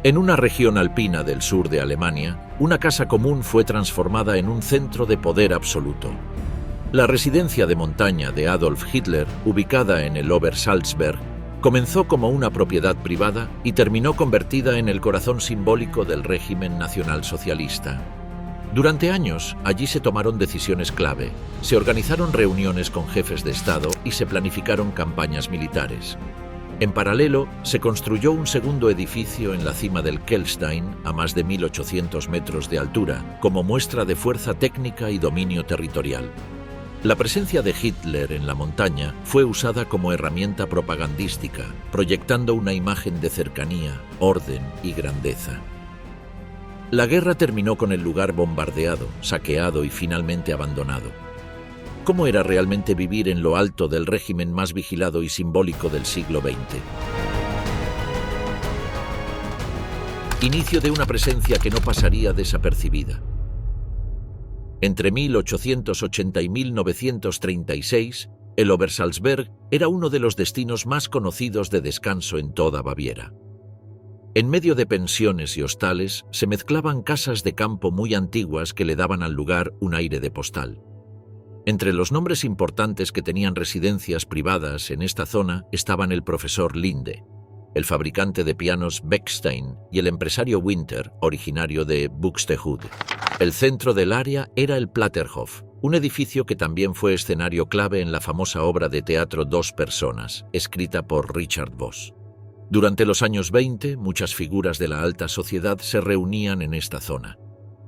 En una región alpina del sur de Alemania, una casa común fue transformada en un centro de poder absoluto. La residencia de montaña de Adolf Hitler, ubicada en el Obersalzberg, comenzó como una propiedad privada y terminó convertida en el corazón simbólico del régimen nacionalsocialista. Durante años, allí se tomaron decisiones clave, se organizaron reuniones con jefes de Estado y se planificaron campañas militares. En paralelo, se construyó un segundo edificio en la cima del Kelstein, a más de 1.800 metros de altura, como muestra de fuerza técnica y dominio territorial. La presencia de Hitler en la montaña fue usada como herramienta propagandística, proyectando una imagen de cercanía, orden y grandeza. La guerra terminó con el lugar bombardeado, saqueado y finalmente abandonado. ¿Cómo era realmente vivir en lo alto del régimen más vigilado y simbólico del siglo XX? Inicio de una presencia que no pasaría desapercibida. Entre 1880 y 1936, el Obersalzberg era uno de los destinos más conocidos de descanso en toda Baviera. En medio de pensiones y hostales se mezclaban casas de campo muy antiguas que le daban al lugar un aire de postal. Entre los nombres importantes que tenían residencias privadas en esta zona estaban el profesor Linde, el fabricante de pianos Bechstein y el empresario Winter, originario de Buxtehude. El centro del área era el Platterhof, un edificio que también fue escenario clave en la famosa obra de teatro Dos personas, escrita por Richard Voss. Durante los años 20, muchas figuras de la alta sociedad se reunían en esta zona.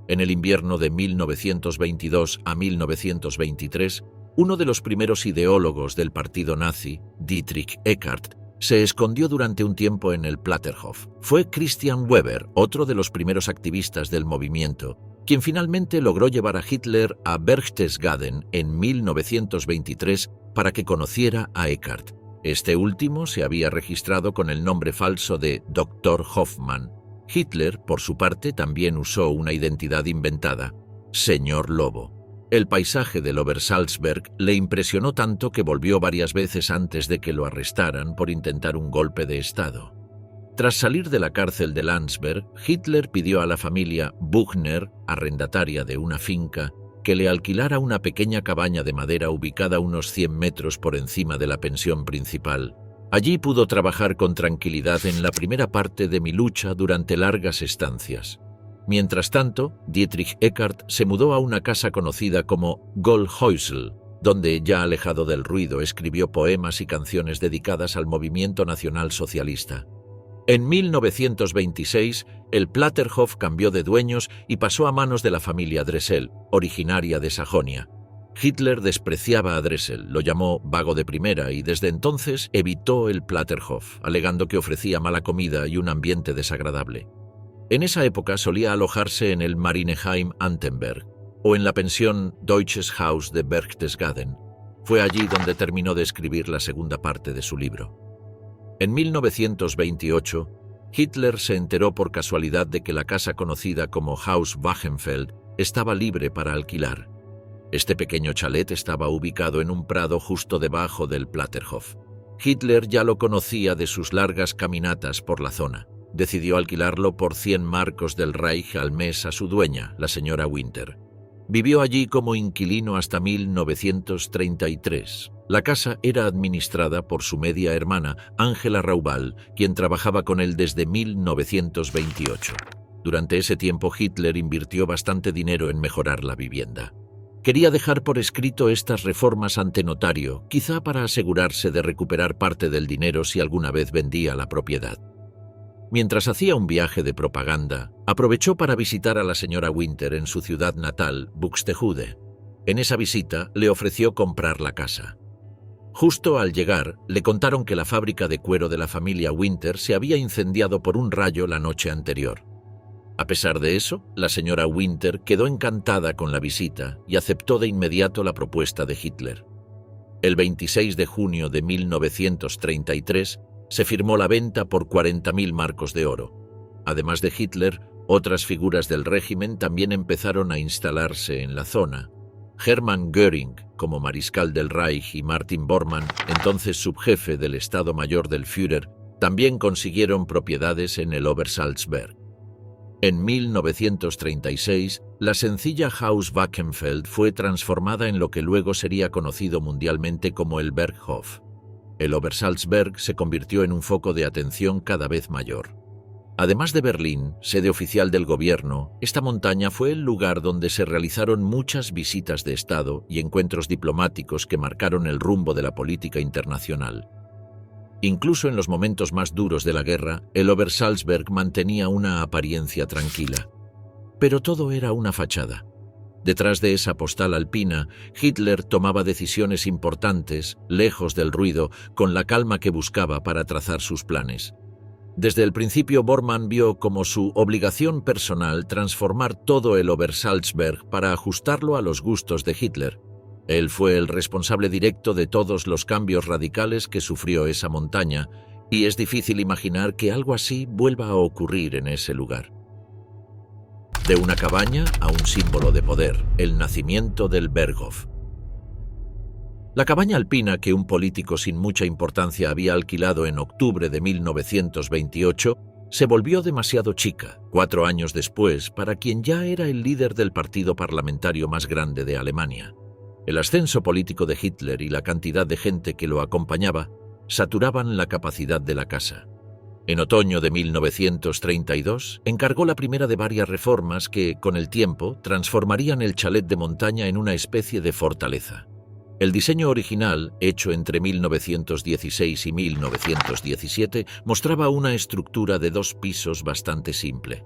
En el invierno de 1922 a 1923, uno de los primeros ideólogos del partido nazi, Dietrich Eckart, se escondió durante un tiempo en el Platterhof. Fue Christian Weber, otro de los primeros activistas del movimiento, quien finalmente logró llevar a Hitler a Berchtesgaden en 1923 para que conociera a Eckart. Este último se había registrado con el nombre falso de Dr. Hoffmann. Hitler, por su parte, también usó una identidad inventada, Señor Lobo. El paisaje del Obersalzberg le impresionó tanto que volvió varias veces antes de que lo arrestaran por intentar un golpe de Estado. Tras salir de la cárcel de Landsberg, Hitler pidió a la familia Buchner, arrendataria de una finca, que le alquilara una pequeña cabaña de madera ubicada unos 100 metros por encima de la pensión principal. Allí pudo trabajar con tranquilidad en la primera parte de mi lucha durante largas estancias. Mientras tanto, Dietrich Eckart se mudó a una casa conocida como Goldhäusl, donde, ya alejado del ruido, escribió poemas y canciones dedicadas al movimiento nacionalsocialista. En 1926, el Platterhof cambió de dueños y pasó a manos de la familia Dressel, originaria de Sajonia. Hitler despreciaba a Dressel, lo llamó vago de primera y desde entonces evitó el Platterhof, alegando que ofrecía mala comida y un ambiente desagradable. En esa época solía alojarse en el Marineheim Antenberg o en la pensión Deutsches Haus de Berchtesgaden. Fue allí donde terminó de escribir la segunda parte de su libro. En 1928, Hitler se enteró por casualidad de que la casa conocida como Haus Wagenfeld estaba libre para alquilar. Este pequeño chalet estaba ubicado en un prado justo debajo del Platterhof. Hitler ya lo conocía de sus largas caminatas por la zona. Decidió alquilarlo por 100 marcos del Reich al mes a su dueña, la señora Winter. Vivió allí como inquilino hasta 1933. La casa era administrada por su media hermana, Angela Raubal, quien trabajaba con él desde 1928. Durante ese tiempo, Hitler invirtió bastante dinero en mejorar la vivienda. Quería dejar por escrito estas reformas ante notario, quizá para asegurarse de recuperar parte del dinero si alguna vez vendía la propiedad. Mientras hacía un viaje de propaganda, aprovechó para visitar a la señora Winter en su ciudad natal, Buxtehude. En esa visita le ofreció comprar la casa. Justo al llegar, le contaron que la fábrica de cuero de la familia Winter se había incendiado por un rayo la noche anterior. A pesar de eso, la señora Winter quedó encantada con la visita y aceptó de inmediato la propuesta de Hitler. El 26 de junio de 1933 se firmó la venta por 40.000 marcos de oro. Además de Hitler, otras figuras del régimen también empezaron a instalarse en la zona. Hermann Göring, como mariscal del Reich, y Martin Bormann, entonces subjefe del Estado Mayor del Führer, También consiguieron propiedades en el Obersalzberg. En 1936, la sencilla Haus Wachenfeld fue transformada en lo que luego sería conocido mundialmente como el Berghof. El Obersalzberg se convirtió en un foco de atención cada vez mayor. Además de Berlín, sede oficial del gobierno, esta montaña fue el lugar donde se realizaron muchas visitas de Estado y encuentros diplomáticos que marcaron el rumbo de la política internacional. Incluso en los momentos más duros de la guerra, el Obersalzberg mantenía una apariencia tranquila. Pero todo era una fachada. Detrás de esa postal alpina, Hitler tomaba decisiones importantes, lejos del ruido, con la calma que buscaba para trazar sus planes. Desde el principio, Bormann vio como su obligación personal transformar todo el Obersalzberg para ajustarlo a los gustos de Hitler. Él fue el responsable directo de todos los cambios radicales que sufrió esa montaña, y es difícil imaginar que algo así vuelva a ocurrir en ese lugar. De una cabaña a un símbolo de poder, el nacimiento del Berghof. La cabaña alpina que un político sin mucha importancia había alquilado en octubre de 1928 se volvió demasiado chica, 4 años después, para quien ya era el líder del partido parlamentario más grande de Alemania. El ascenso político de Hitler y la cantidad de gente que lo acompañaba saturaban la capacidad de la casa. En otoño de 1932 encargó la primera de varias reformas que, con el tiempo, transformarían el chalet de montaña en una especie de fortaleza. El diseño original, hecho entre 1916 y 1917, mostraba una estructura de 2 pisos bastante simple.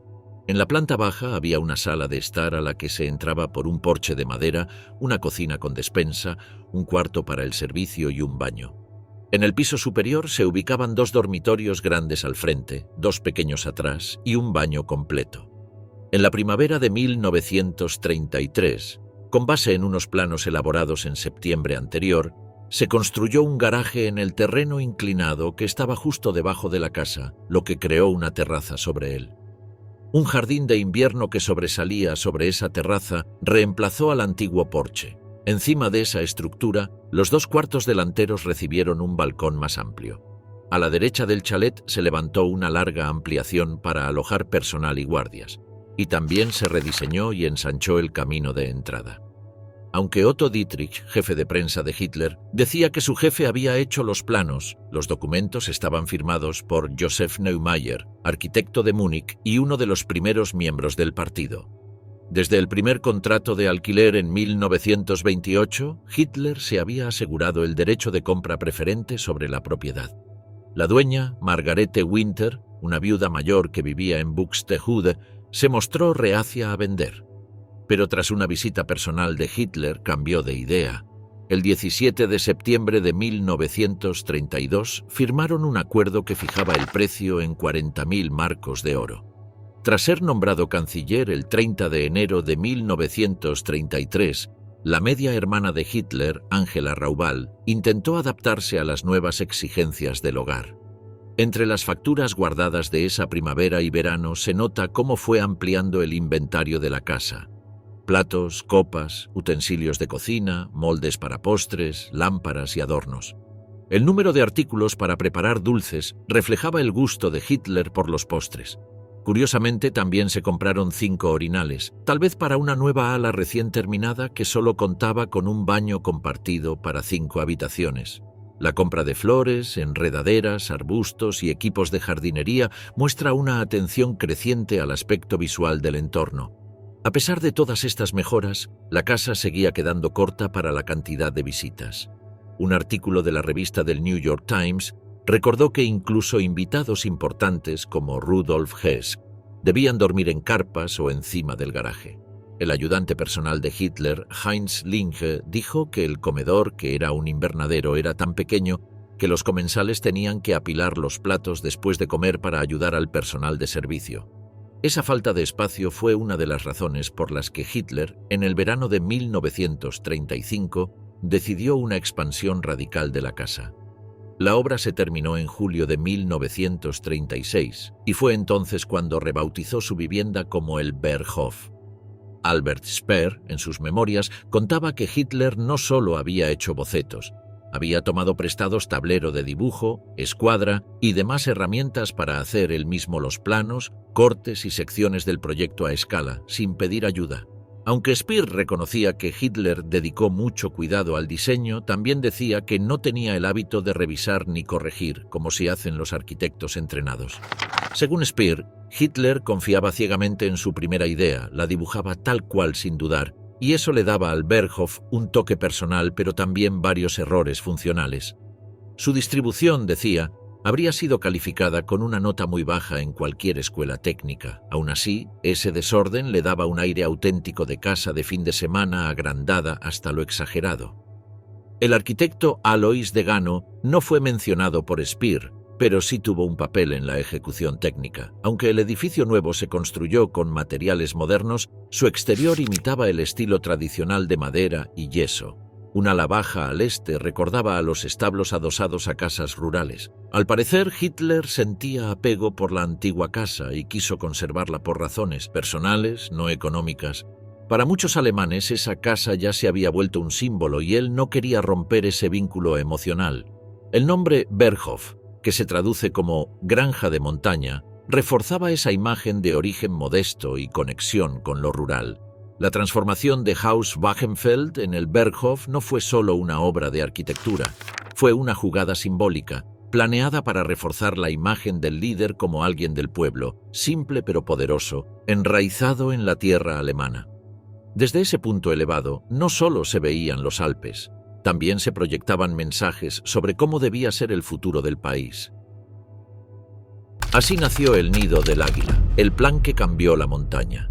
En la planta baja había una sala de estar a la que se entraba por un porche de madera, una cocina con despensa, un cuarto para el servicio y un baño. En el piso superior se ubicaban 2 dormitorios grandes al frente, 2 pequeños atrás y un baño completo. En la primavera de 1933, con base en unos planos elaborados en septiembre anterior, se construyó un garaje en el terreno inclinado que estaba justo debajo de la casa, lo que creó una terraza sobre él. Un jardín de invierno que sobresalía sobre esa terraza reemplazó al antiguo porche. Encima de esa estructura, los 2 cuartos delanteros recibieron un balcón más amplio. A la derecha del chalet se levantó una larga ampliación para alojar personal y guardias, y también se rediseñó y ensanchó el camino de entrada. Aunque Otto Dietrich, jefe de prensa de Hitler, decía que su jefe había hecho los planos, los documentos estaban firmados por Josef Neumayer, arquitecto de Múnich y uno de los primeros miembros del partido. Desde el primer contrato de alquiler en 1928, Hitler se había asegurado el derecho de compra preferente sobre la propiedad. La dueña, Margarete Winter, una viuda mayor que vivía en Buxtehude, se mostró reacia a vender. Pero tras una visita personal de Hitler cambió de idea. El 17 de septiembre de 1932 firmaron un acuerdo que fijaba el precio en 40.000 marcos de oro. Tras ser nombrado canciller el 30 de enero de 1933, la media hermana de Hitler, Angela Raubal, intentó adaptarse a las nuevas exigencias del hogar. Entre las facturas guardadas de esa primavera y verano se nota cómo fue ampliando el inventario de la casa. Platos, copas, utensilios de cocina, moldes para postres, lámparas y adornos. El número de artículos para preparar dulces reflejaba el gusto de Hitler por los postres. Curiosamente, también se compraron 5 orinales, tal vez para una nueva ala recién terminada que solo contaba con un baño compartido para 5 habitaciones. La compra de flores, enredaderas, arbustos y equipos de jardinería muestra una atención creciente al aspecto visual del entorno. A pesar de todas estas mejoras, la casa seguía quedando corta para la cantidad de visitas. Un artículo de la revista del New York Times recordó que incluso invitados importantes como Rudolf Hess debían dormir en carpas o encima del garaje. El ayudante personal de Hitler, Heinz Linge, dijo que el comedor, que era un invernadero, era tan pequeño que los comensales tenían que apilar los platos después de comer para ayudar al personal de servicio. Esa falta de espacio fue una de las razones por las que Hitler, en el verano de 1935, decidió una expansión radical de la casa. La obra se terminó en julio de 1936 y fue entonces cuando rebautizó su vivienda como el Berghof. Albert Speer, en sus memorias, contaba que Hitler no solo había hecho bocetos, Había tomado prestados tablero de dibujo, escuadra y demás herramientas para hacer él mismo los planos, cortes y secciones del proyecto a escala, sin pedir ayuda. Aunque Speer reconocía que Hitler dedicó mucho cuidado al diseño, también decía que no tenía el hábito de revisar ni corregir, como si hacen los arquitectos entrenados. Según Speer, Hitler confiaba ciegamente en su primera idea, la dibujaba tal cual sin dudar, y eso le daba al Berghof un toque personal, pero también varios errores funcionales. Su distribución, decía, habría sido calificada con una nota muy baja en cualquier escuela técnica. Aún así, ese desorden le daba un aire auténtico de casa de fin de semana agrandada hasta lo exagerado. El arquitecto Alois de Gano no fue mencionado por Speer, pero sí tuvo un papel en la ejecución técnica. Aunque el edificio nuevo se construyó con materiales modernos, su exterior imitaba el estilo tradicional de madera y yeso. Una ala baja al este recordaba a los establos adosados a casas rurales. Al parecer, Hitler sentía apego por la antigua casa y quiso conservarla por razones personales, no económicas. Para muchos alemanes, esa casa ya se había vuelto un símbolo y él no quería romper ese vínculo emocional. El nombre Berghof, que se traduce como granja de montaña, reforzaba esa imagen de origen modesto y conexión con lo rural. La transformación de Haus Wagenfeld en el Berghof no fue solo una obra de arquitectura, fue una jugada simbólica, planeada para reforzar la imagen del líder como alguien del pueblo, simple pero poderoso, enraizado en la tierra alemana. Desde ese punto elevado, no solo se veían los Alpes, también se proyectaban mensajes sobre cómo debía ser el futuro del país. Así nació el Nido del Águila, el plan que cambió la montaña.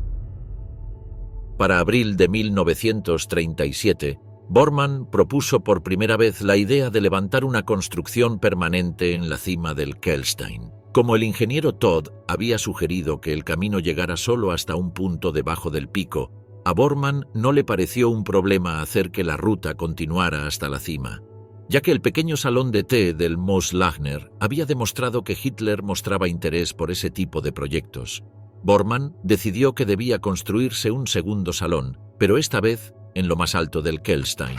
Para abril de 1937, Bormann propuso por primera vez la idea de levantar una construcción permanente en la cima del Kelstein. Como el ingeniero Todd había sugerido que el camino llegara solo hasta un punto debajo del pico, a Bormann no le pareció un problema hacer que la ruta continuara hasta la cima, ya que el pequeño salón de té del Moslagner había demostrado que Hitler mostraba interés por ese tipo de proyectos. Bormann decidió que debía construirse un segundo salón, pero esta vez en lo más alto del Kelstein.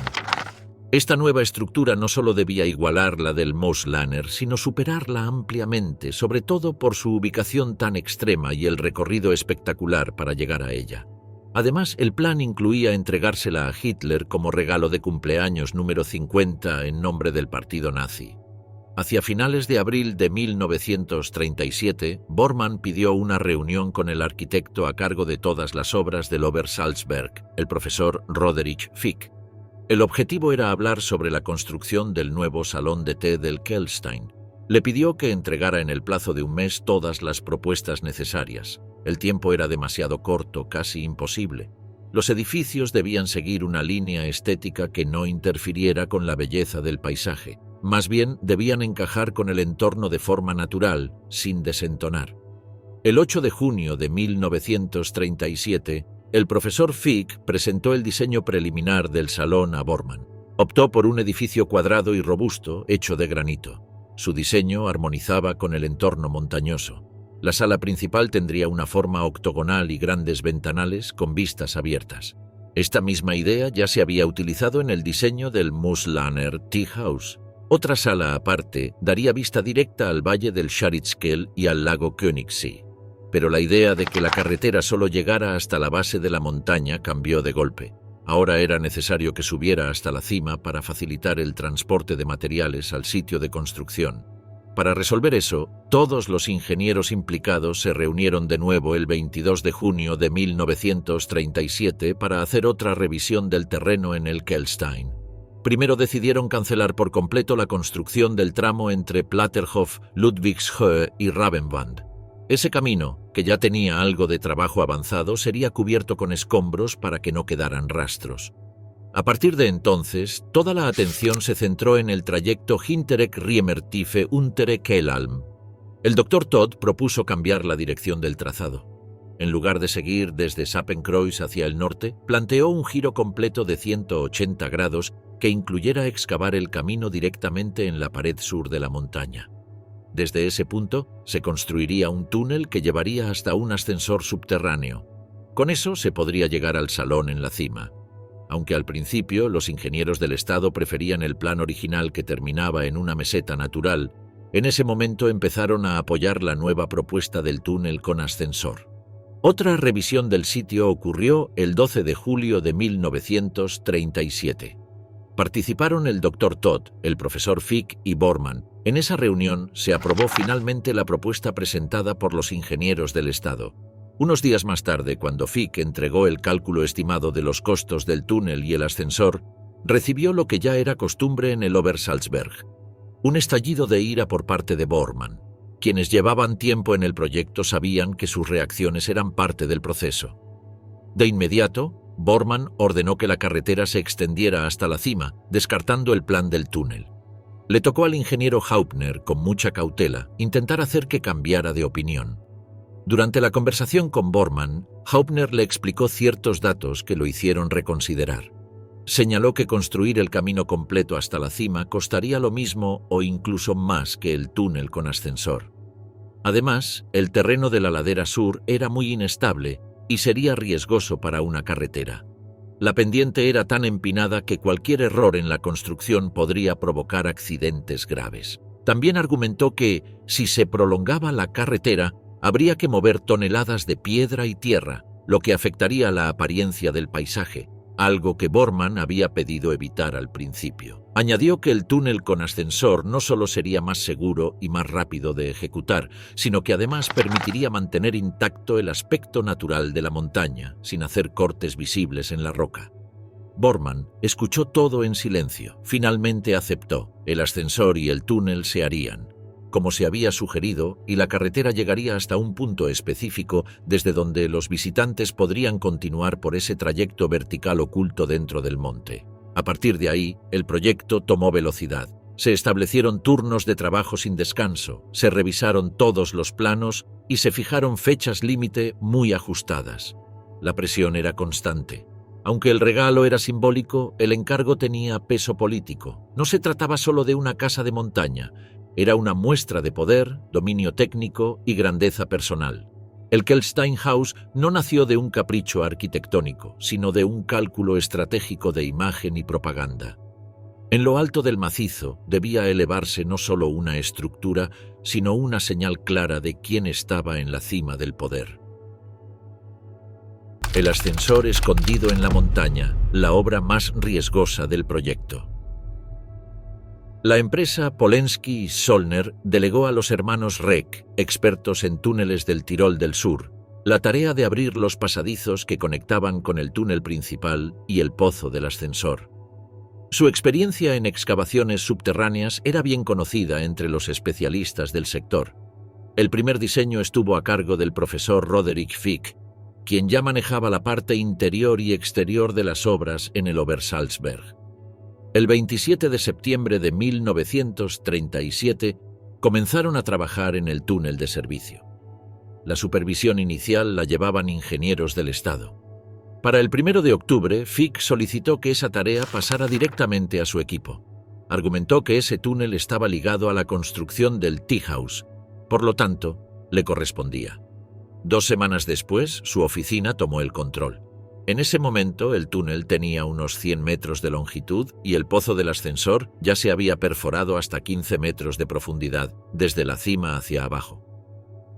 Esta nueva estructura no solo debía igualar la del Moslagner, sino superarla ampliamente, sobre todo por su ubicación tan extrema y el recorrido espectacular para llegar a ella. Además, el plan incluía entregársela a Hitler como regalo de cumpleaños número 50 en nombre del partido nazi. Hacia finales de abril de 1937, Bormann pidió una reunión con el arquitecto a cargo de todas las obras del Obersalzberg, el profesor Roderich Fick. El objetivo era hablar sobre la construcción del nuevo salón de té del Kelstein. Le pidió que entregara en el plazo de un mes todas las propuestas necesarias. El tiempo era demasiado corto, casi imposible. Los edificios debían seguir una línea estética que no interfiriera con la belleza del paisaje. Más bien, debían encajar con el entorno de forma natural, sin desentonar. El 8 de junio de 1937, el profesor Fick presentó el diseño preliminar del salón a Bormann. Optó por un edificio cuadrado y robusto, hecho de granito. Su diseño armonizaba con el entorno montañoso. La sala principal tendría una forma octogonal y grandes ventanales con vistas abiertas. Esta misma idea ya se había utilizado en el diseño del Moslagner Tea House. Otra sala aparte daría vista directa al valle del Scharitzkel y al lago Königssee. Pero la idea de que la carretera solo llegara hasta la base de la montaña cambió de golpe. Ahora era necesario que subiera hasta la cima para facilitar el transporte de materiales al sitio de construcción. Para resolver eso, todos los ingenieros implicados se reunieron de nuevo el 22 de junio de 1937 para hacer otra revisión del terreno en el Kelstein. Primero decidieron cancelar por completo la construcción del tramo entre Platterhof, Ludwigshöhe y Rabenwand. Ese camino, que ya tenía algo de trabajo avanzado, sería cubierto con escombros para que no quedaran rastros. A partir de entonces, toda la atención se centró en el trayecto Hinteregg-Riemertiefe untere Kellalm. El Dr. Todd propuso cambiar la dirección del trazado. En lugar de seguir desde Sappenkreuz hacia el norte, planteó un giro completo de 180 grados que incluyera excavar el camino directamente en la pared sur de la montaña. Desde ese punto, se construiría un túnel que llevaría hasta un ascensor subterráneo. Con eso se podría llegar al salón en la cima. Aunque al principio los ingenieros del Estado preferían el plan original que terminaba en una meseta natural, en ese momento empezaron a apoyar la nueva propuesta del túnel con ascensor. Otra revisión del sitio ocurrió el 12 de julio de 1937. Participaron el Dr. Todd, el profesor Fick y Borman. En esa reunión se aprobó finalmente la propuesta presentada por los ingenieros del Estado. Unos días más tarde, cuando Fick entregó el cálculo estimado de los costos del túnel y el ascensor, recibió lo que ya era costumbre en el Obersalzberg: un estallido de ira por parte de Borman. Quienes llevaban tiempo en el proyecto sabían que sus reacciones eran parte del proceso. De inmediato, Borman ordenó que la carretera se extendiera hasta la cima, descartando el plan del túnel. Le tocó al ingeniero Hauptner, con mucha cautela, intentar hacer que cambiara de opinión. Durante la conversación con Borman, Hauptner le explicó ciertos datos que lo hicieron reconsiderar. Señaló que construir el camino completo hasta la cima costaría lo mismo o incluso más que el túnel con ascensor. Además, el terreno de la ladera sur era muy inestable y sería riesgoso para una carretera. La pendiente era tan empinada que cualquier error en la construcción podría provocar accidentes graves. También argumentó que, si se prolongaba la carretera, habría que mover toneladas de piedra y tierra, lo que afectaría la apariencia del paisaje, algo que Borman había pedido evitar al principio. Añadió que el túnel con ascensor no solo sería más seguro y más rápido de ejecutar, sino que además permitiría mantener intacto el aspecto natural de la montaña, sin hacer cortes visibles en la roca. Borman escuchó todo en silencio. Finalmente aceptó. El ascensor y el túnel se harían, como se había sugerido, y la carretera llegaría hasta un punto específico desde donde los visitantes podrían continuar por ese trayecto vertical oculto dentro del monte. A partir de ahí, el proyecto tomó velocidad. Se establecieron turnos de trabajo sin descanso, se revisaron todos los planos y se fijaron fechas límite muy ajustadas. La presión era constante. Aunque el regalo era simbólico, el encargo tenía peso político. No se trataba solo de una casa de montaña, era una muestra de poder, dominio técnico y grandeza personal. El Kelstein House no nació de un capricho arquitectónico, sino de un cálculo estratégico de imagen y propaganda. En lo alto del macizo debía elevarse no solo una estructura, sino una señal clara de quién estaba en la cima del poder. El ascensor escondido en la montaña, la obra más riesgosa del proyecto. La empresa Polensky y Zollner delegó a los hermanos Reck, expertos en túneles del Tirol del Sur, la tarea de abrir los pasadizos que conectaban con el túnel principal y el pozo del ascensor. Su experiencia en excavaciones subterráneas era bien conocida entre los especialistas del sector. El primer diseño estuvo a cargo del profesor Roderick Fick, quien ya manejaba la parte interior y exterior de las obras en el Obersalzberg. El 27 de septiembre de 1937 comenzaron a trabajar en el túnel de servicio. La supervisión inicial la llevaban ingenieros del Estado. Para el 1 de octubre, Fick solicitó que esa tarea pasara directamente a su equipo. Argumentó que ese túnel estaba ligado a la construcción del T-House, por lo tanto, le correspondía. 2 semanas después, su oficina tomó el control. En ese momento, el túnel tenía unos 100 metros de longitud y el pozo del ascensor ya se había perforado hasta 15 metros de profundidad, desde la cima hacia abajo.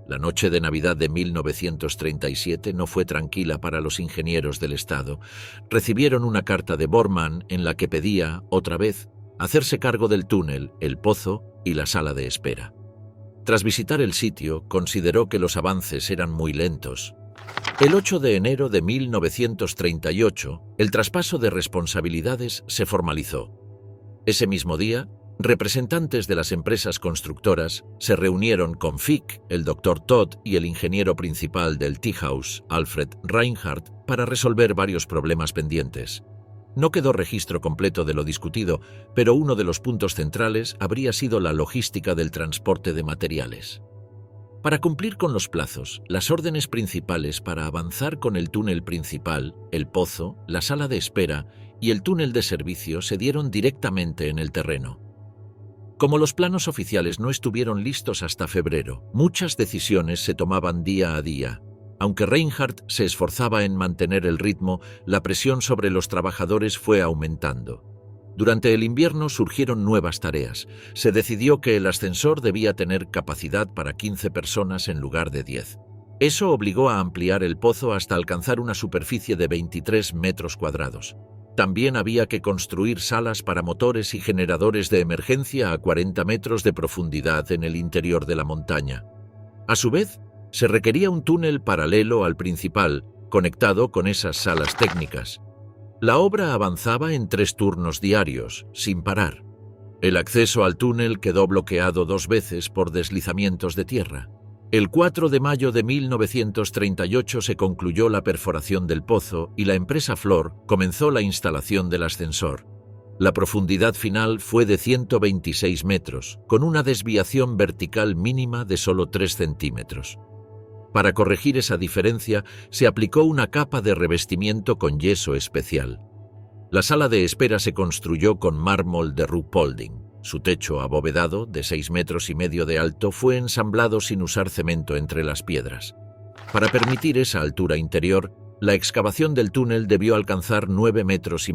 La noche de Navidad de 1937 no fue tranquila para los ingenieros del Estado. Recibieron una carta de Borman en la que pedía, otra vez, hacerse cargo del túnel, el pozo y la sala de espera. Tras visitar el sitio, consideró que los avances eran muy lentos. El 8 de enero de 1938, el traspaso de responsabilidades se formalizó. Ese mismo día, representantes de las empresas constructoras se reunieron con Fick, el Dr. Todd y el ingeniero principal del T-House, Alfred Reinhardt, para resolver varios problemas pendientes. No quedó registro completo de lo discutido, pero uno de los puntos centrales habría sido la logística del transporte de materiales. Para cumplir con los plazos, las órdenes principales para avanzar con el túnel principal, el pozo, la sala de espera y el túnel de servicio se dieron directamente en el terreno. Como los planos oficiales no estuvieron listos hasta febrero, muchas decisiones se tomaban día a día. Aunque Reinhardt se esforzaba en mantener el ritmo, la presión sobre los trabajadores fue aumentando. Durante el invierno surgieron nuevas tareas. Se decidió que el ascensor debía tener capacidad para 15 personas en lugar de 10. Eso obligó a ampliar el pozo hasta alcanzar una superficie de 23 metros cuadrados. También había que construir salas para motores y generadores de emergencia a 40 metros de profundidad en el interior de la montaña. A su vez, se requería un túnel paralelo al principal, conectado con esas salas técnicas. La obra avanzaba en 3 turnos diarios, sin parar. El acceso al túnel quedó bloqueado 2 veces por deslizamientos de tierra. El 4 de mayo de 1938 se concluyó la perforación del pozo y la empresa Fluor comenzó la instalación del ascensor. La profundidad final fue de 126 metros, con una desviación vertical mínima de solo 3 centímetros. Para corregir esa diferencia, se aplicó una capa de revestimiento con yeso especial. La sala de espera se construyó con mármol de Ruhpolding. Su techo abovedado, de 6,5 metros de alto, fue ensamblado sin usar cemento entre las piedras. Para permitir esa altura interior, la excavación del túnel debió alcanzar 9,5 metros.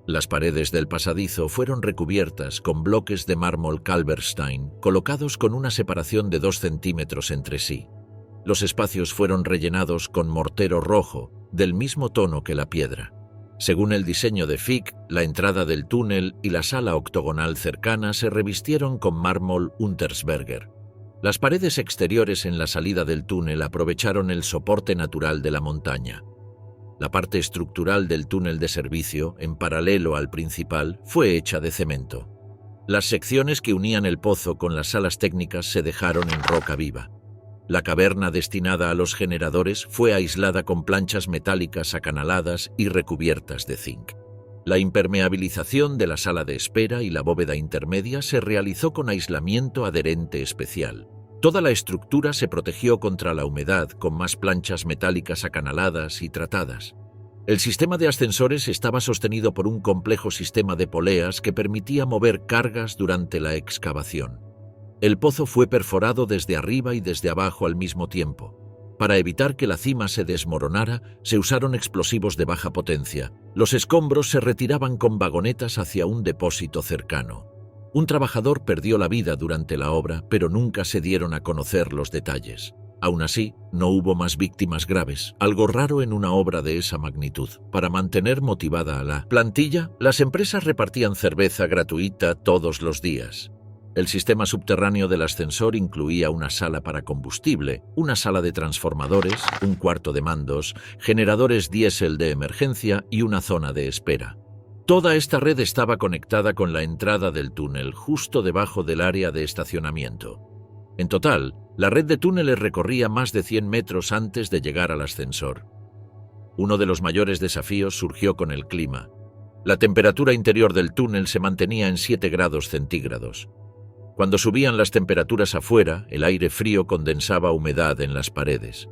Las paredes del pasadizo fueron recubiertas con bloques de mármol Kalberstein, colocados con una separación de 2 centímetros entre sí. Los espacios fueron rellenados con mortero rojo, del mismo tono que la piedra. Según el diseño de Fick, la entrada del túnel y la sala octogonal cercana se revistieron con mármol Untersberger. Las paredes exteriores en la salida del túnel aprovecharon el soporte natural de la montaña. La parte estructural del túnel de servicio, en paralelo al principal, fue hecha de cemento. Las secciones que unían el pozo con las salas técnicas se dejaron en roca viva. La caverna destinada a los generadores fue aislada con planchas metálicas acanaladas y recubiertas de zinc. La impermeabilización de la sala de espera y la bóveda intermedia se realizó con aislamiento adherente especial. Toda la estructura se protegió contra la humedad con más planchas metálicas acanaladas y tratadas. El sistema de ascensores estaba sostenido por un complejo sistema de poleas que permitía mover cargas durante la excavación. El pozo fue perforado desde arriba y desde abajo al mismo tiempo. Para evitar que la cima se desmoronara, se usaron explosivos de baja potencia. Los escombros se retiraban con vagonetas hacia un depósito cercano. Un trabajador perdió la vida durante la obra, pero nunca se dieron a conocer los detalles. Aún así, no hubo más víctimas graves, algo raro en una obra de esa magnitud. Para mantener motivada a la plantilla, las empresas repartían cerveza gratuita todos los días. El sistema subterráneo del ascensor incluía una sala para combustible, una sala de transformadores, un cuarto de mandos, generadores diésel de emergencia y una zona de espera. Toda esta red estaba conectada con la entrada del túnel, justo debajo del área de estacionamiento. En total, la red de túneles recorría más de 100 metros antes de llegar al ascensor. Uno de los mayores desafíos surgió con el clima. La temperatura interior del túnel se mantenía en 7 grados centígrados. Cuando subían las temperaturas afuera, el aire frío condensaba humedad en las paredes.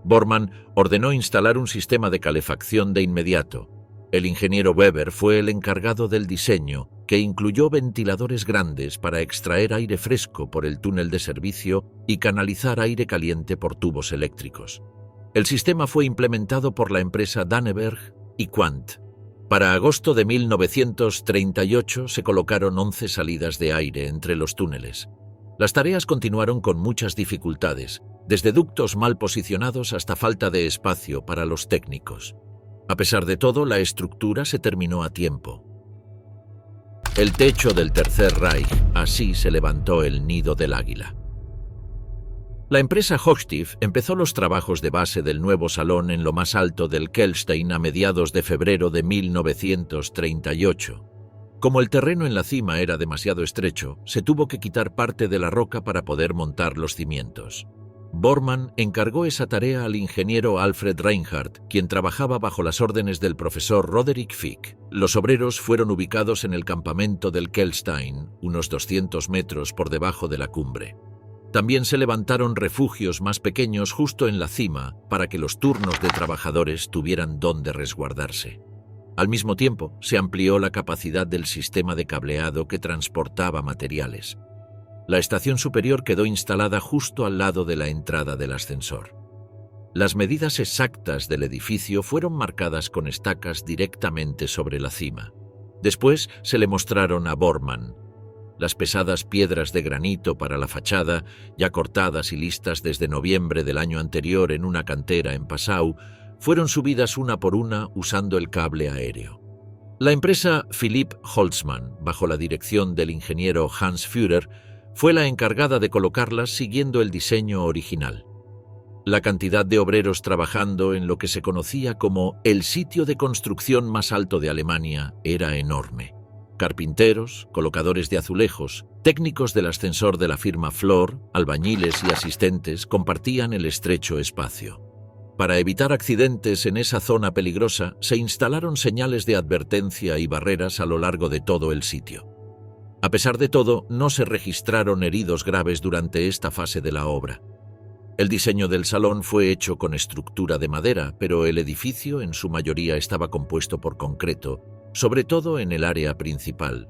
Bormann ordenó instalar un sistema de calefacción de inmediato. El ingeniero Weber fue el encargado del diseño, que incluyó ventiladores grandes para extraer aire fresco por el túnel de servicio y canalizar aire caliente por tubos eléctricos. El sistema fue implementado por la empresa Danneberg y Quandt. Para agosto de 1938 se colocaron 11 salidas de aire entre los túneles. Las tareas continuaron con muchas dificultades, desde ductos mal posicionados hasta falta de espacio para los técnicos. A pesar de todo, la estructura se terminó a tiempo. El techo del Tercer Reich, así se levantó el nido del águila. La empresa Hochtief empezó los trabajos de base del nuevo salón en lo más alto del Kelstein a mediados de febrero de 1938. Como el terreno en la cima era demasiado estrecho, se tuvo que quitar parte de la roca para poder montar los cimientos. Bormann encargó esa tarea al ingeniero Alfred Reinhardt, quien trabajaba bajo las órdenes del profesor Roderick Fick. Los obreros fueron ubicados en el campamento del Kelstein, unos 200 metros por debajo de la cumbre. También se levantaron refugios más pequeños justo en la cima para que los turnos de trabajadores tuvieran dónde resguardarse. Al mismo tiempo, se amplió la capacidad del sistema de cableado que transportaba materiales. La estación superior quedó instalada justo al lado de la entrada del ascensor. Las medidas exactas del edificio fueron marcadas con estacas directamente sobre la cima. Después se le mostraron a Bormann. Las pesadas piedras de granito para la fachada, ya cortadas y listas desde noviembre del año anterior en una cantera en Passau, fueron subidas una por una usando el cable aéreo. La empresa Philipp Holzmann, bajo la dirección del ingeniero Hans Führer, fue la encargada de colocarlas siguiendo el diseño original. La cantidad de obreros trabajando en lo que se conocía como el sitio de construcción más alto de Alemania era enorme. Carpinteros, colocadores de azulejos, técnicos del ascensor de la firma Floor, albañiles y asistentes compartían el estrecho espacio. Para evitar accidentes en esa zona peligrosa, se instalaron señales de advertencia y barreras a lo largo de todo el sitio. A pesar de todo, no se registraron heridos graves durante esta fase de la obra. El diseño del salón fue hecho con estructura de madera, pero el edificio en su mayoría estaba compuesto por concreto, sobre todo en el área principal.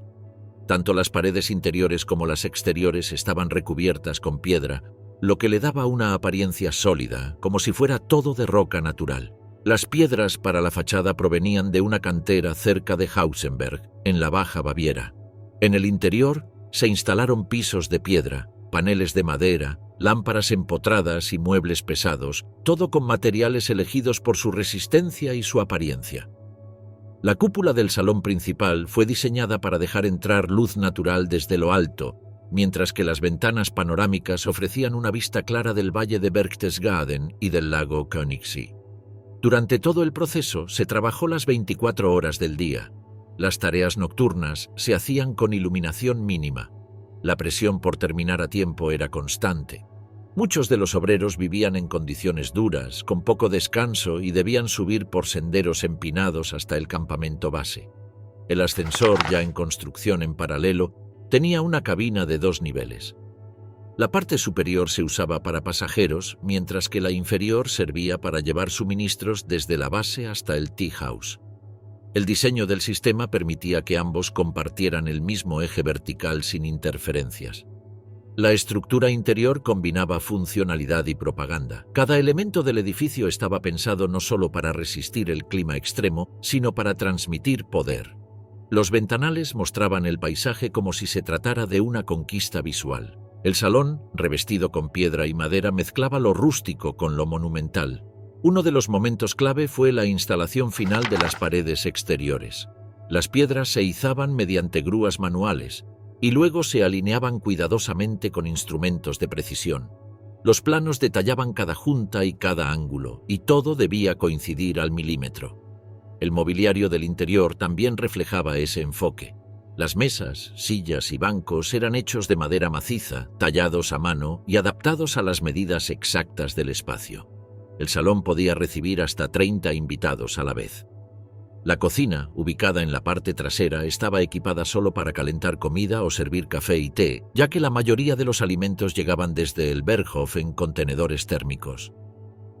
Tanto las paredes interiores como las exteriores estaban recubiertas con piedra, lo que le daba una apariencia sólida, como si fuera todo de roca natural. Las piedras para la fachada provenían de una cantera cerca de Hausenberg, en la Baja Baviera. En el interior se instalaron pisos de piedra, paneles de madera, lámparas empotradas y muebles pesados, todo con materiales elegidos por su resistencia y su apariencia. La cúpula del salón principal fue diseñada para dejar entrar luz natural desde lo alto, mientras que las ventanas panorámicas ofrecían una vista clara del valle de Berchtesgaden y del lago Königssee. Durante todo el proceso se trabajó las 24 horas del día. Las tareas nocturnas se hacían con iluminación mínima. La presión por terminar a tiempo era constante. Muchos de los obreros vivían en condiciones duras, con poco descanso y debían subir por senderos empinados hasta el campamento base. El ascensor, ya en construcción en paralelo, tenía una cabina de 2 niveles. La parte superior se usaba para pasajeros, mientras que la inferior servía para llevar suministros desde la base hasta el tea house. El diseño del sistema permitía que ambos compartieran el mismo eje vertical sin interferencias. La estructura interior combinaba funcionalidad y propaganda. Cada elemento del edificio estaba pensado no solo para resistir el clima extremo, sino para transmitir poder. Los ventanales mostraban el paisaje como si se tratara de una conquista visual. El salón, revestido con piedra y madera, mezclaba lo rústico con lo monumental. Uno de los momentos clave fue la instalación final de las paredes exteriores. Las piedras se izaban mediante grúas manuales y luego se alineaban cuidadosamente con instrumentos de precisión. Los planos detallaban cada junta y cada ángulo, y todo debía coincidir al milímetro. El mobiliario del interior también reflejaba ese enfoque. Las mesas, sillas y bancos eran hechos de madera maciza, tallados a mano y adaptados a las medidas exactas del espacio. El salón podía recibir hasta 30 invitados a la vez. La cocina, ubicada en la parte trasera, estaba equipada solo para calentar comida o servir café y té, ya que la mayoría de los alimentos llegaban desde el Berghof en contenedores térmicos.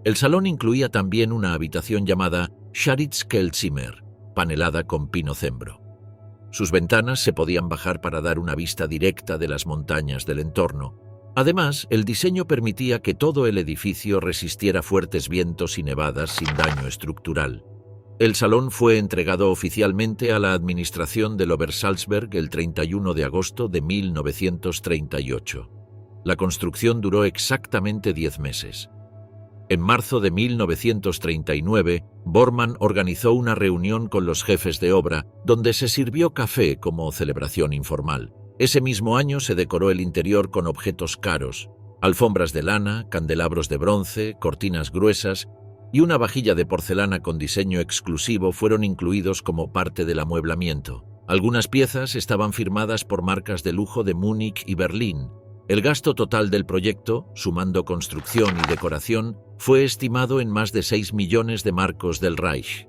El salón incluía también una habitación llamada Scharitzkelzimmer, panelada con pino cembro. Sus ventanas se podían bajar para dar una vista directa de las montañas del entorno. Además, el diseño permitía que todo el edificio resistiera fuertes vientos y nevadas sin daño estructural. El salón fue entregado oficialmente a la administración del Obersalzberg el 31 de agosto de 1938. La construcción duró exactamente 10 meses. En marzo de 1939, Bormann organizó una reunión con los jefes de obra, donde se sirvió café como celebración informal. Ese mismo año se decoró el interior con objetos caros, alfombras de lana, candelabros de bronce, cortinas gruesas y una vajilla de porcelana con diseño exclusivo fueron incluidos como parte del amueblamiento. Algunas piezas estaban firmadas por marcas de lujo de Múnich y Berlín. El gasto total del proyecto, sumando construcción y decoración, fue estimado en más de 6 millones de marcos del Reich.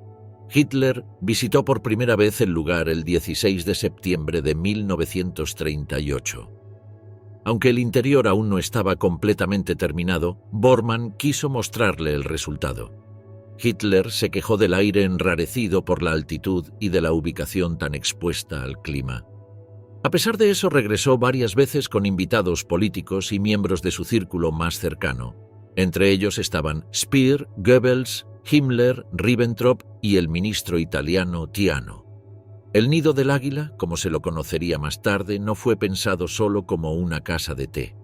Hitler visitó por primera vez el lugar el 16 de septiembre de 1938. Aunque el interior aún no estaba completamente terminado, Bormann quiso mostrarle el resultado. Hitler se quejó del aire enrarecido por la altitud y de la ubicación tan expuesta al clima. A pesar de eso, regresó varias veces con invitados políticos y miembros de su círculo más cercano. Entre ellos estaban Speer, Goebbels, Himmler, Ribbentrop y el ministro italiano Tiano. El nido del águila, como se lo conocería más tarde, no fue pensado solo como una casa de té.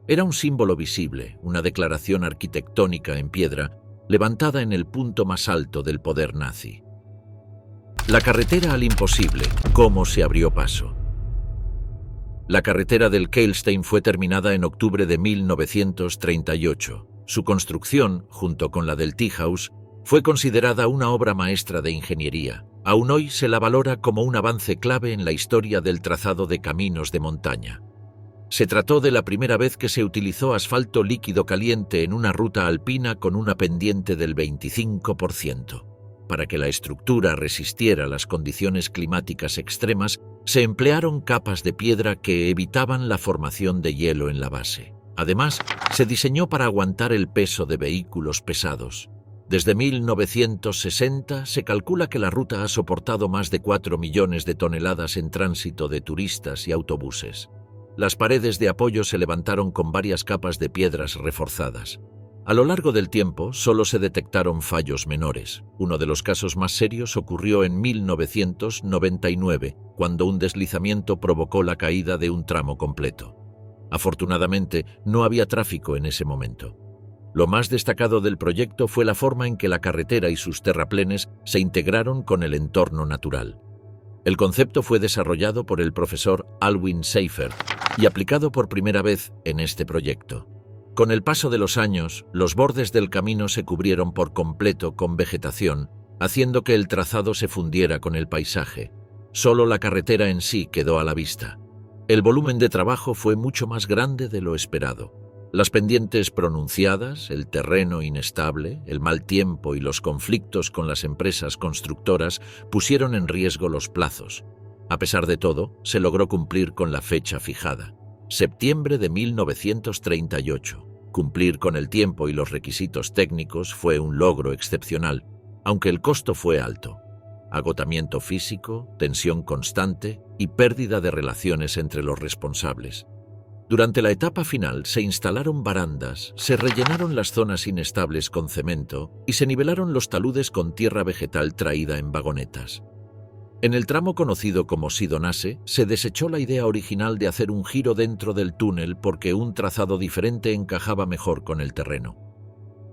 Era un símbolo visible, una declaración arquitectónica en piedra, levantada en el punto más alto del poder nazi. La carretera al imposible, ¿cómo se abrió paso? La carretera del Keilstein fue terminada en octubre de 1938. Su construcción, junto con la del Teehaus, fue considerada una obra maestra de ingeniería. Aún hoy se la valora como un avance clave en la historia del trazado de caminos de montaña. Se trató de la primera vez que se utilizó asfalto líquido caliente en una ruta alpina con una pendiente del 25%. Para que la estructura resistiera las condiciones climáticas extremas, se emplearon capas de piedra que evitaban la formación de hielo en la base. Además, se diseñó para aguantar el peso de vehículos pesados. Desde 1960 se calcula que la ruta ha soportado más de 4 millones de toneladas en tránsito de turistas y autobuses. Las paredes de apoyo se levantaron con varias capas de piedras reforzadas. A lo largo del tiempo, solo se detectaron fallos menores. Uno de los casos más serios ocurrió en 1999, cuando un deslizamiento provocó la caída de un tramo completo. Afortunadamente, no había tráfico en ese momento. Lo más destacado del proyecto fue la forma en que la carretera y sus terraplenes se integraron con el entorno natural. El concepto fue desarrollado por el profesor Alwin Seifert y aplicado por primera vez en este proyecto. Con el paso de los años, los bordes del camino se cubrieron por completo con vegetación, haciendo que el trazado se fundiera con el paisaje. Solo la carretera en sí quedó a la vista. El volumen de trabajo fue mucho más grande de lo esperado. Las pendientes pronunciadas, el terreno inestable, el mal tiempo y los conflictos con las empresas constructoras pusieron en riesgo los plazos. A pesar de todo, se logró cumplir con la fecha fijada, septiembre de 1938. Cumplir con el tiempo y los requisitos técnicos fue un logro excepcional, aunque el costo fue alto. Agotamiento físico, tensión constante y pérdida de relaciones entre los responsables. Durante la etapa final se instalaron barandas, se rellenaron las zonas inestables con cemento y se nivelaron los taludes con tierra vegetal traída en vagonetas. En el tramo conocido como Sidonase, se desechó la idea original de hacer un giro dentro del túnel porque un trazado diferente encajaba mejor con el terreno.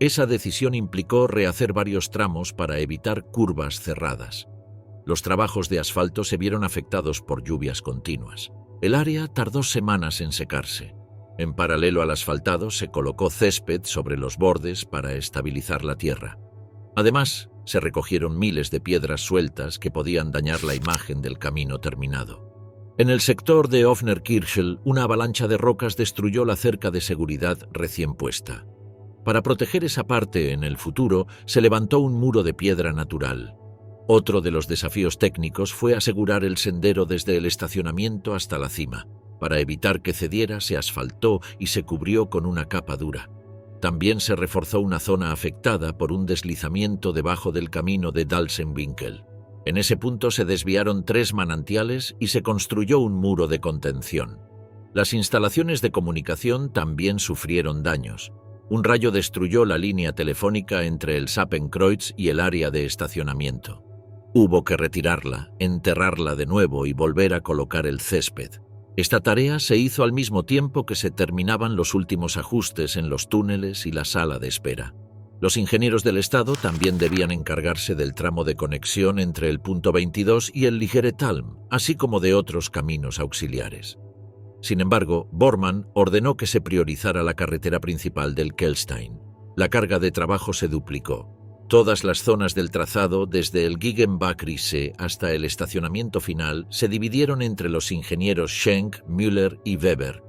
Esa decisión implicó rehacer varios tramos para evitar curvas cerradas. Los trabajos de asfalto se vieron afectados por lluvias continuas. El área tardó semanas en secarse. En paralelo al asfaltado se colocó césped sobre los bordes para estabilizar la tierra. Además, se recogieron miles de piedras sueltas que podían dañar la imagen del camino terminado. En el sector de Offner-Kirchel, una avalancha de rocas destruyó la cerca de seguridad recién puesta. Para proteger esa parte en el futuro, se levantó un muro de piedra natural. Otro de los desafíos técnicos fue asegurar el sendero desde el estacionamiento hasta la cima. Para evitar que cediera, se asfaltó y se cubrió con una capa dura. También se reforzó una zona afectada por un deslizamiento debajo del camino de Dalsenwinkel. En ese punto se desviaron 3 manantiales y se construyó un muro de contención. Las instalaciones de comunicación también sufrieron daños. Un rayo destruyó la línea telefónica entre el Sappenkreuz y el área de estacionamiento. Hubo que retirarla, enterrarla de nuevo y volver a colocar el césped. Esta tarea se hizo al mismo tiempo que se terminaban los últimos ajustes en los túneles y la sala de espera. Los ingenieros del Estado también debían encargarse del tramo de conexión entre el punto 22 y el Ligeretalm, así como de otros caminos auxiliares. Sin embargo, Bormann ordenó que se priorizara la carretera principal del Keilstein. La carga de trabajo se duplicó. Todas las zonas del trazado, desde el Giggenbach-Riese hasta el estacionamiento final, se dividieron entre los ingenieros Schenk, Müller y Weber.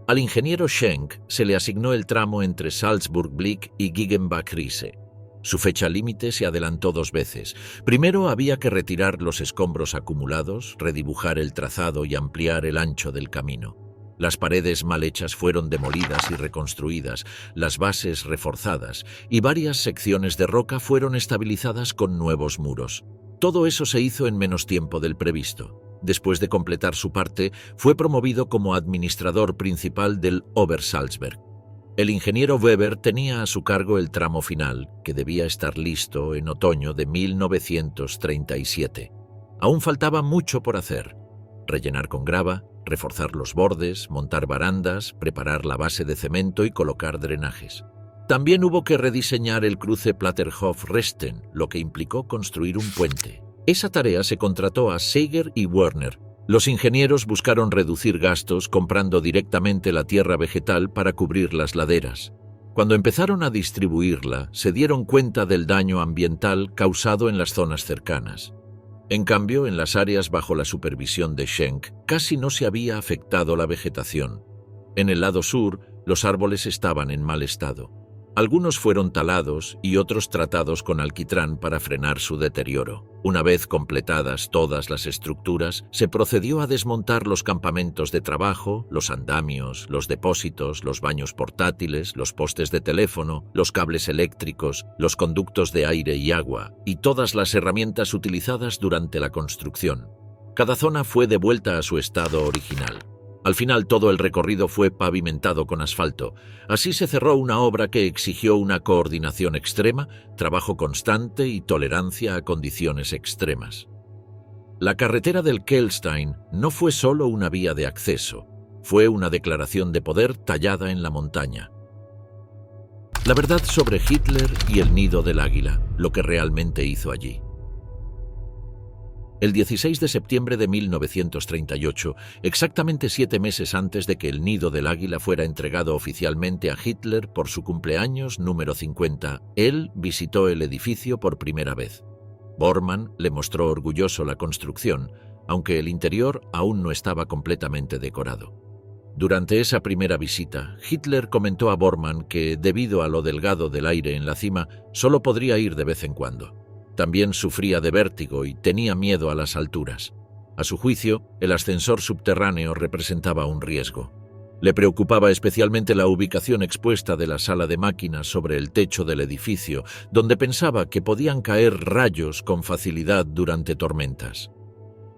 Al ingeniero Schenk se le asignó el tramo entre Salzburg-Blick y Giggenbach-Riese. Su fecha límite se adelantó 2 veces. Primero había que retirar los escombros acumulados, redibujar el trazado y ampliar el ancho del camino. Las paredes mal hechas fueron demolidas y reconstruidas, las bases reforzadas y varias secciones de roca fueron estabilizadas con nuevos muros. Todo eso se hizo en menos tiempo del previsto. Después de completar su parte, fue promovido como administrador principal del Obersalzberg. El ingeniero Weber tenía a su cargo el tramo final, que debía estar listo en otoño de 1937. Aún faltaba mucho por hacer: rellenar con grava, reforzar los bordes, montar barandas, preparar la base de cemento y colocar drenajes. También hubo que rediseñar el cruce Platterhof-Resten, lo que implicó construir un puente. Esa tarea se contrató a Seiger y Werner. Los ingenieros buscaron reducir gastos comprando directamente la tierra vegetal para cubrir las laderas. Cuando empezaron a distribuirla, se dieron cuenta del daño ambiental causado en las zonas cercanas. En cambio, en las áreas bajo la supervisión de Schenck, casi no se había afectado la vegetación. En el lado sur, los árboles estaban en mal estado. Algunos fueron talados y otros tratados con alquitrán para frenar su deterioro. Una vez completadas todas las estructuras, se procedió a desmontar los campamentos de trabajo, los andamios, los depósitos, los baños portátiles, los postes de teléfono, los cables eléctricos, los conductos de aire y agua, y todas las herramientas utilizadas durante la construcción. Cada zona fue devuelta a su estado original. Al final todo el recorrido fue pavimentado con asfalto. Así se cerró una obra que exigió una coordinación extrema, trabajo constante y tolerancia a condiciones extremas. La carretera del Kehlstein no fue solo una vía de acceso, fue una declaración de poder tallada en la montaña. La verdad sobre Hitler y el nido del águila, lo que realmente hizo allí. El 16 de septiembre de 1938, exactamente 7 meses antes de que el nido del águila fuera entregado oficialmente a Hitler por su cumpleaños número 50, él visitó el edificio por primera vez. Bormann le mostró orgulloso la construcción, aunque el interior aún no estaba completamente decorado. Durante esa primera visita, Hitler comentó a Bormann que, debido a lo delgado del aire en la cima, solo podría ir de vez en cuando. También sufría de vértigo y tenía miedo a las alturas. A su juicio, el ascensor subterráneo representaba un riesgo. Le preocupaba especialmente la ubicación expuesta de la sala de máquinas sobre el techo del edificio, donde pensaba que podían caer rayos con facilidad durante tormentas.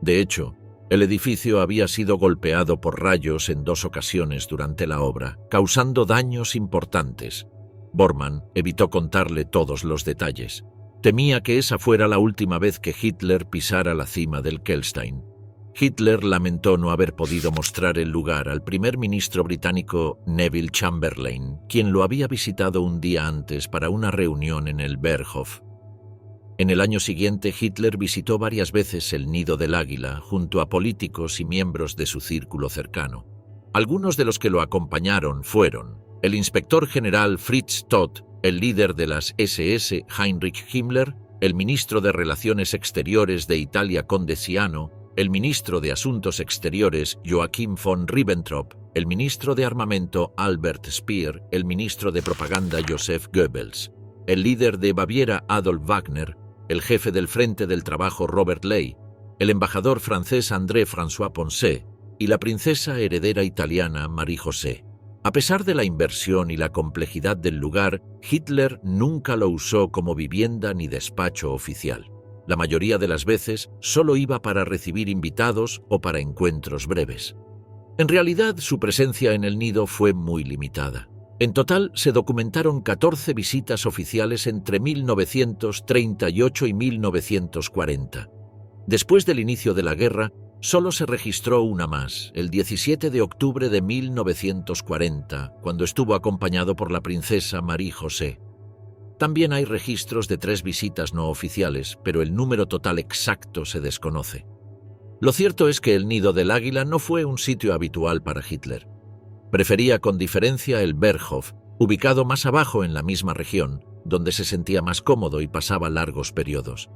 De hecho, el edificio había sido golpeado por rayos en 2 ocasiones durante la obra, causando daños importantes. Bormann evitó contarle todos los detalles. Temía que esa fuera la última vez que Hitler pisara la cima del Kehlstein. Hitler lamentó no haber podido mostrar el lugar al primer ministro británico Neville Chamberlain, quien lo había visitado un día antes para una reunión en el Berghof. En el año siguiente, Hitler visitó varias veces el nido del águila junto a políticos y miembros de su círculo cercano. Algunos de los que lo acompañaron fueron el inspector general Fritz Todt, el líder de las SS Heinrich Himmler, el ministro de Relaciones Exteriores de Italia Conde Ciano, el ministro de Asuntos Exteriores Joachim von Ribbentrop, el ministro de Armamento Albert Speer, el ministro de Propaganda Joseph Goebbels, el líder de Baviera Adolf Wagner, el jefe del Frente del Trabajo Robert Ley, el embajador francés André-François Poncet y la princesa heredera italiana Marie-José. A pesar de la inversión y la complejidad del lugar, Hitler nunca lo usó como vivienda ni despacho oficial. La mayoría de las veces solo iba para recibir invitados o para encuentros breves. En realidad, su presencia en el nido fue muy limitada. En total, se documentaron 14 visitas oficiales entre 1938 y 1940. Después del inicio de la guerra, solo se registró una más, el 17 de octubre de 1940, cuando estuvo acompañado por la princesa Marie-José. También hay registros de 3 visitas no oficiales, pero el número total exacto se desconoce. Lo cierto es que el nido del águila no fue un sitio habitual para Hitler. Prefería con diferencia el Berghof, ubicado más abajo en la misma región, donde se sentía más cómodo y pasaba largos periodos.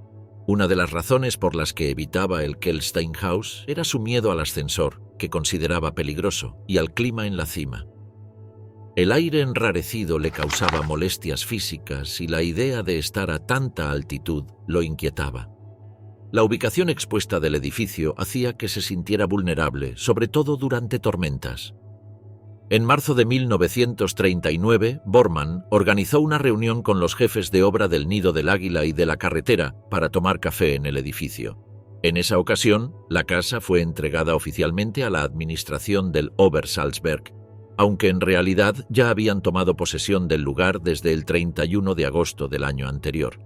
Una de las razones por las que evitaba el Kehlsteinhaus era su miedo al ascensor, que consideraba peligroso, y al clima en la cima. El aire enrarecido le causaba molestias físicas y la idea de estar a tanta altitud lo inquietaba. La ubicación expuesta del edificio hacía que se sintiera vulnerable, sobre todo durante tormentas. En marzo de 1939, Bormann organizó una reunión con los jefes de obra del Nido del Águila y de la carretera para tomar café en el edificio. En esa ocasión, la casa fue entregada oficialmente a la administración del Obersalzberg. aunque en realidad ya habían tomado posesión del lugar desde el 31 de agosto del año anterior.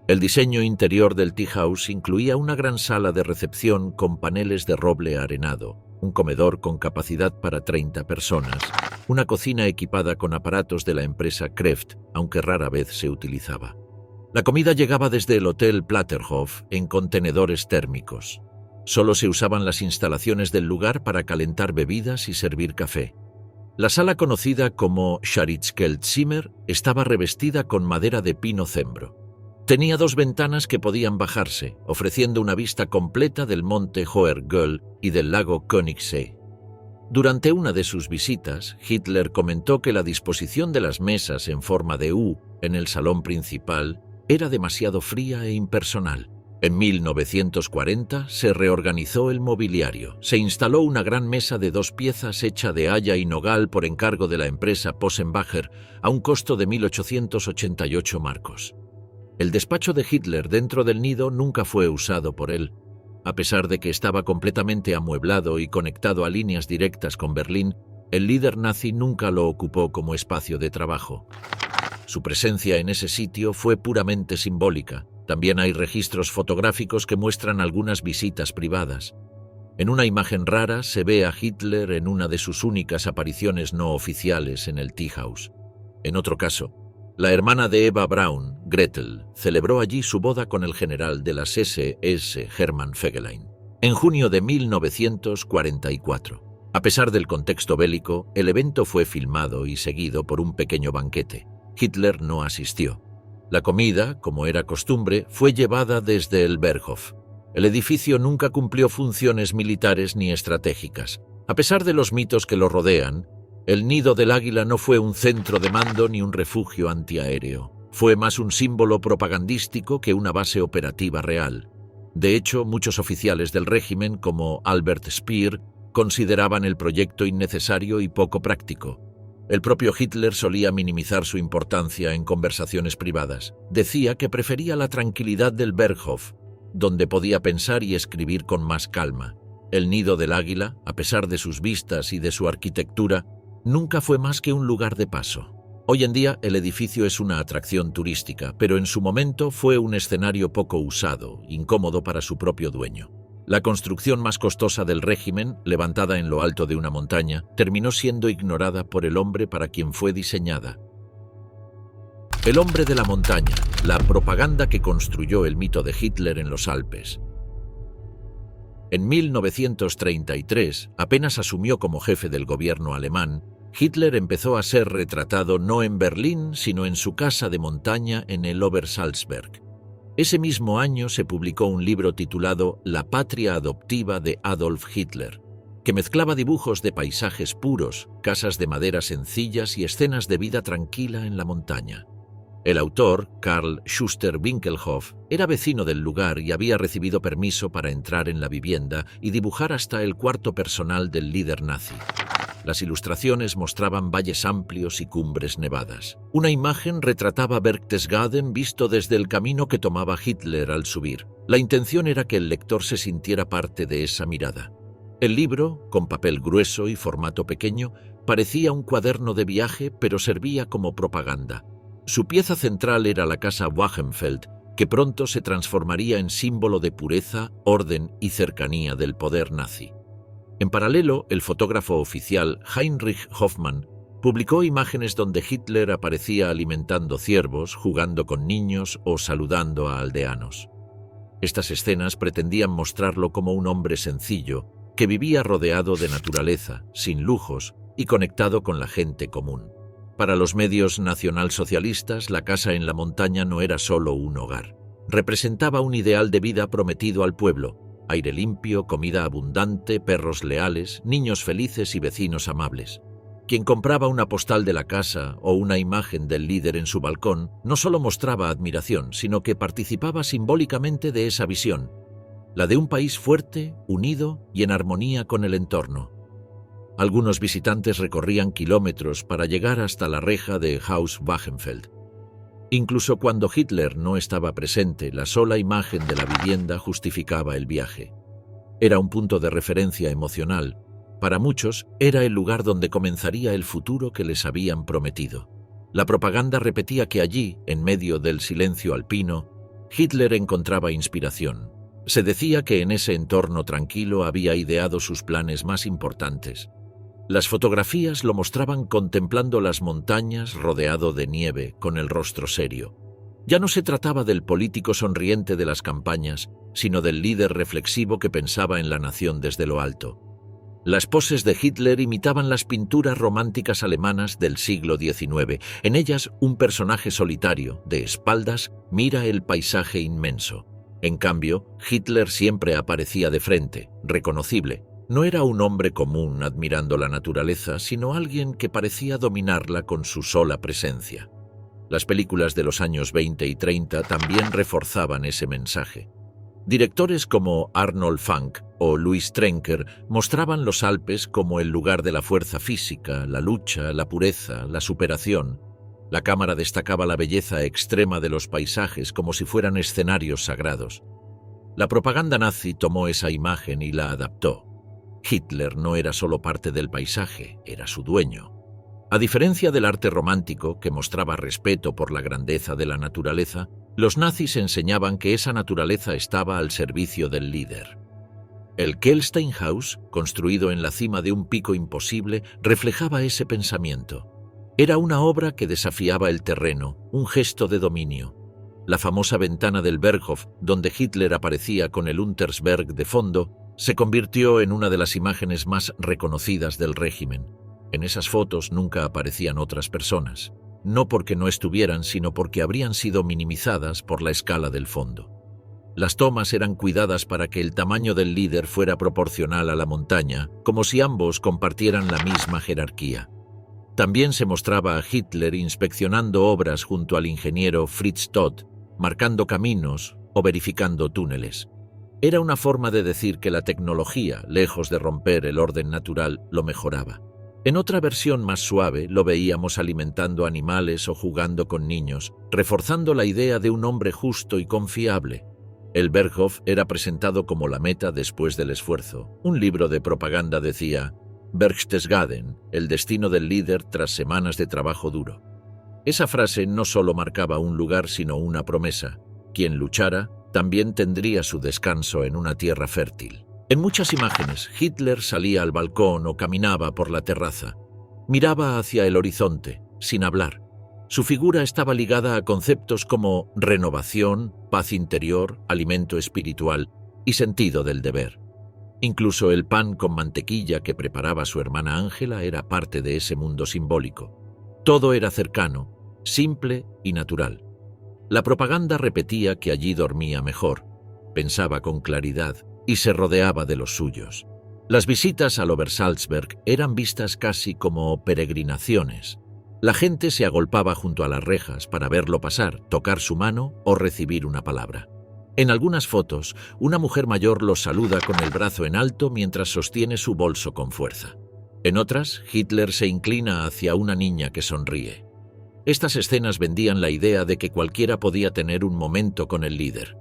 El diseño interior del Tea House incluía una gran sala de recepción con paneles de roble arenado, un comedor con capacidad para 30 personas, una cocina equipada con aparatos de la empresa Kreft, aunque rara vez se utilizaba. La comida llegaba desde el Hotel Platterhof en contenedores térmicos. Solo se usaban las instalaciones del lugar para calentar bebidas y servir café. La sala conocida como Scharitzkeltzimmer estaba revestida con madera de pino cembro. Tenía 2 ventanas que podían bajarse, ofreciendo una vista completa del monte Hoher Göll y del lago Königssee. Durante una de sus visitas, Hitler comentó que la disposición de las mesas en forma de U en el salón principal era demasiado fría e impersonal. En 1940 se reorganizó el mobiliario. Se instaló una gran mesa de 2 piezas hecha de haya y nogal por encargo de la empresa Possenbacher a un costo de 1.888 marcos. El despacho de Hitler dentro del nido nunca fue usado por él. A pesar de que estaba completamente amueblado y conectado a líneas directas con Berlín, el líder nazi nunca lo ocupó como espacio de trabajo. Su presencia en ese sitio fue puramente simbólica. También hay registros fotográficos que muestran algunas visitas privadas. En una imagen rara se ve a Hitler en una de sus únicas apariciones no oficiales en el Tea House. En otro caso, la hermana de Eva Braun, Gretel, celebró allí su boda con el general de las SS Hermann Fegelein, en junio de 1944. A pesar del contexto bélico, el evento fue filmado y seguido por un pequeño banquete. Hitler no asistió. La comida, como era costumbre, fue llevada desde el Berghof. El edificio nunca cumplió funciones militares ni estratégicas. A pesar de los mitos que lo rodean, el Nido del Águila no fue un centro de mando ni un refugio antiaéreo. Fue más un símbolo propagandístico que una base operativa real. De hecho, muchos oficiales del régimen, como Albert Speer, consideraban el proyecto innecesario y poco práctico. El propio Hitler solía minimizar su importancia en conversaciones privadas. Decía que prefería la tranquilidad del Berghof, donde podía pensar y escribir con más calma. El Nido del Águila, a pesar de sus vistas y de su arquitectura, nunca fue más que un lugar de paso. Hoy en día el edificio es una atracción turística, pero en su momento fue un escenario poco usado, incómodo para su propio dueño. La construcción más costosa del régimen, levantada en lo alto de una montaña, terminó siendo ignorada por el hombre para quien fue diseñada. El hombre de la montaña, la propaganda que construyó el mito de Hitler en los Alpes. En 1933, apenas asumió como jefe del gobierno alemán, Hitler empezó a ser retratado no en Berlín, sino en su casa de montaña en el Obersalzberg. Ese mismo año se publicó un libro titulado La patria adoptiva de Adolf Hitler, que mezclaba dibujos de paisajes puros, casas de madera sencillas y escenas de vida tranquila en la montaña. El autor, Karl Schuster-Winkelhoff, era vecino del lugar y había recibido permiso para entrar en la vivienda y dibujar hasta el cuarto personal del líder nazi. Las ilustraciones mostraban valles amplios y cumbres nevadas. Una imagen retrataba Berchtesgaden visto desde el camino que tomaba Hitler al subir. La intención era que el lector se sintiera parte de esa mirada. El libro, con papel grueso y formato pequeño, parecía un cuaderno de viaje, pero servía como propaganda. Su pieza central era la casa Wagenfeld, que pronto se transformaría en símbolo de pureza, orden y cercanía del poder nazi. En paralelo, el fotógrafo oficial Heinrich Hoffmann publicó imágenes donde Hitler aparecía alimentando ciervos, jugando con niños o saludando a aldeanos. Estas escenas pretendían mostrarlo como un hombre sencillo, que vivía rodeado de naturaleza, sin lujos y conectado con la gente común. Para los medios nacionalsocialistas, la casa en la montaña no era solo un hogar. Representaba un ideal de vida prometido al pueblo: aire limpio, comida abundante, perros leales, niños felices y vecinos amables. Quien compraba una postal de la casa o una imagen del líder en su balcón no solo mostraba admiración, sino que participaba simbólicamente de esa visión, la de un país fuerte, unido y en armonía con el entorno. Algunos visitantes recorrían kilómetros para llegar hasta la reja de Haus Wagenfeld. Incluso cuando Hitler no estaba presente, la sola imagen de la vivienda justificaba el viaje. Era un punto de referencia emocional, Para muchos, era el lugar donde comenzaría el futuro que les habían prometido. La propaganda repetía que allí, en medio del silencio alpino, Hitler encontraba inspiración. Se decía que en ese entorno tranquilo había ideado sus planes más importantes. Las fotografías lo mostraban contemplando las montañas rodeado de nieve, con el rostro serio. Ya no se trataba del político sonriente de las campañas, sino del líder reflexivo que pensaba en la nación desde lo alto. Las poses de Hitler imitaban las pinturas románticas alemanas del siglo XIX. En ellas, un personaje solitario, de espaldas, mira el paisaje inmenso. En cambio, Hitler siempre aparecía de frente, reconocible. No era un hombre común admirando la naturaleza, sino alguien que parecía dominarla con su sola presencia. Las películas de los años 20 y 30 también reforzaban ese mensaje. Directores como Arnold Fanck o Louis Trenker mostraban los Alpes como el lugar de la fuerza física, la lucha, la pureza, la superación. La cámara destacaba la belleza extrema de los paisajes como si fueran escenarios sagrados. La propaganda nazi tomó esa imagen y la adaptó. Hitler no era solo parte del paisaje, era su dueño. A diferencia del arte romántico, que mostraba respeto por la grandeza de la naturaleza, los nazis enseñaban que esa naturaleza estaba al servicio del líder. El Kehlsteinhaus, construido en la cima de un pico imposible, reflejaba ese pensamiento. Era una obra que desafiaba el terreno, un gesto de dominio. La famosa ventana del Berghof, donde Hitler aparecía con el Untersberg de fondo, se convirtió en una de las imágenes más reconocidas del régimen. En esas fotos nunca aparecían otras personas, no porque no estuvieran, sino porque habrían sido minimizadas por la escala del fondo. Las tomas eran cuidadas para que el tamaño del líder fuera proporcional a la montaña, como si ambos compartieran la misma jerarquía. También se mostraba a Hitler inspeccionando obras junto al ingeniero Fritz Todt, marcando caminos o verificando túneles. Era una forma de decir que la tecnología, lejos de romper el orden natural, lo mejoraba. En otra versión más suave lo veíamos alimentando animales o jugando con niños, reforzando la idea de un hombre justo y confiable. El Berghof era presentado como la meta después del esfuerzo. Un libro de propaganda decía «Berchtesgaden, el destino del líder tras semanas de trabajo duro». Esa frase no solo marcaba un lugar, sino una promesa. Quien luchara también tendría su descanso en una tierra fértil. En muchas imágenes, Hitler salía al balcón o caminaba por la terraza. Miraba hacia el horizonte, sin hablar. Su figura estaba ligada a conceptos como renovación, paz interior, alimento espiritual y sentido del deber. Incluso el pan con mantequilla que preparaba su hermana Ángela era parte de ese mundo simbólico. Todo era cercano, simple y natural. La propaganda repetía que allí dormía mejor, pensaba con claridad y se rodeaba de los suyos. Las visitas al Obersalzberg eran vistas casi como peregrinaciones. La gente se agolpaba junto a las rejas para verlo pasar, tocar su mano o recibir una palabra. En algunas fotos, una mujer mayor los saluda con el brazo en alto mientras sostiene su bolso con fuerza. En otras, Hitler se inclina hacia una niña que sonríe. Estas escenas vendían la idea de que cualquiera podía tener un momento con el líder.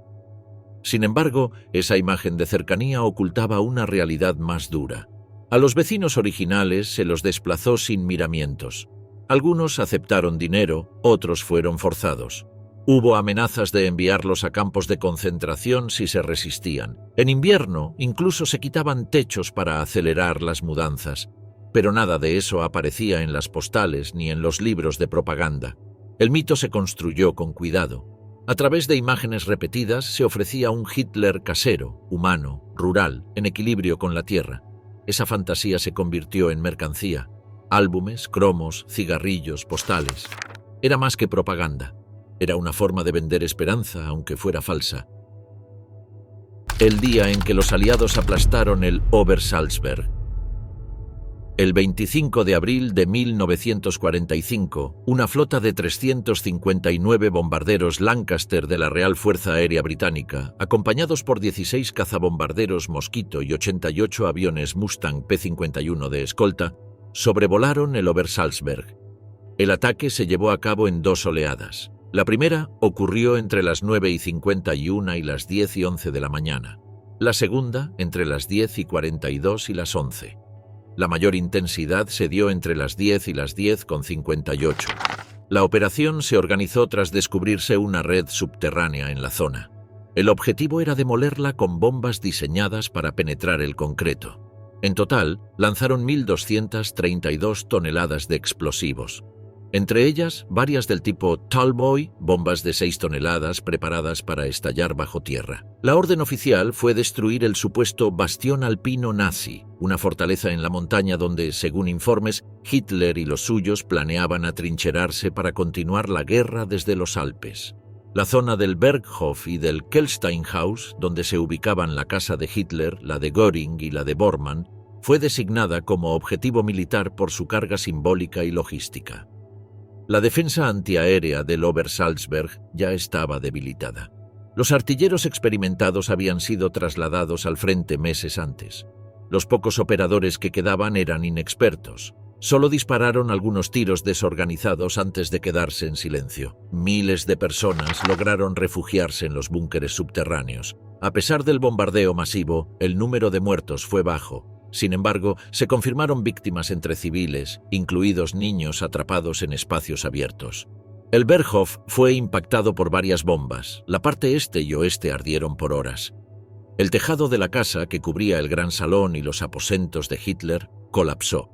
Sin embargo, esa imagen de cercanía ocultaba una realidad más dura. A los vecinos originales se los desplazó sin miramientos. Algunos aceptaron dinero, otros fueron forzados. Hubo amenazas de enviarlos a campos de concentración si se resistían. En invierno, incluso se quitaban techos para acelerar las mudanzas. Pero nada de eso aparecía en las postales ni en los libros de propaganda. El mito se construyó con cuidado. A través de imágenes repetidas se ofrecía un Hitler casero, humano, rural, en equilibrio con la tierra. Esa fantasía se convirtió en mercancía. Álbumes, cromos, cigarrillos, postales. Era más que propaganda. Era una forma de vender esperanza, aunque fuera falsa. El día en que los aliados aplastaron el Obersalzberg. El 25 de abril de 1945, una flota de 359 bombarderos Lancaster de la Real Fuerza Aérea Británica, acompañados por 16 cazabombarderos Mosquito y 88 aviones Mustang P-51 de escolta, sobrevolaron el Obersalzberg. El ataque se llevó a cabo en dos oleadas. La primera ocurrió entre las 9:51 y las 10:11 de la mañana. La segunda, entre las 10:42 y las 11. La mayor intensidad se dio entre las 10 y las 10:58. La operación se organizó tras descubrirse una red subterránea en la zona. El objetivo era demolerla con bombas diseñadas para penetrar el concreto. En total, lanzaron 1.232 toneladas de explosivos. Entre ellas, varias del tipo Tallboy, bombas de 6 toneladas preparadas para estallar bajo tierra. La orden oficial fue destruir el supuesto bastión alpino nazi, una fortaleza en la montaña donde, según informes, Hitler y los suyos planeaban atrincherarse para continuar la guerra desde los Alpes. La zona del Berghof y del Kelsteinhaus, donde se ubicaban la casa de Hitler, la de Göring y la de Bormann, fue designada como objetivo militar por su carga simbólica y logística. La defensa antiaérea del Obersalzberg ya estaba debilitada. Los artilleros experimentados habían sido trasladados al frente meses antes. Los pocos operadores que quedaban eran inexpertos. Solo dispararon algunos tiros desorganizados antes de quedarse en silencio. Miles de personas lograron refugiarse en los búnkeres subterráneos. A pesar del bombardeo masivo, el número de muertos fue bajo. Sin embargo, se confirmaron víctimas entre civiles, incluidos niños atrapados en espacios abiertos. El Berghof fue impactado por varias bombas. La parte este y oeste ardieron por horas. El tejado de la casa, que cubría el gran salón y los aposentos de Hitler, colapsó.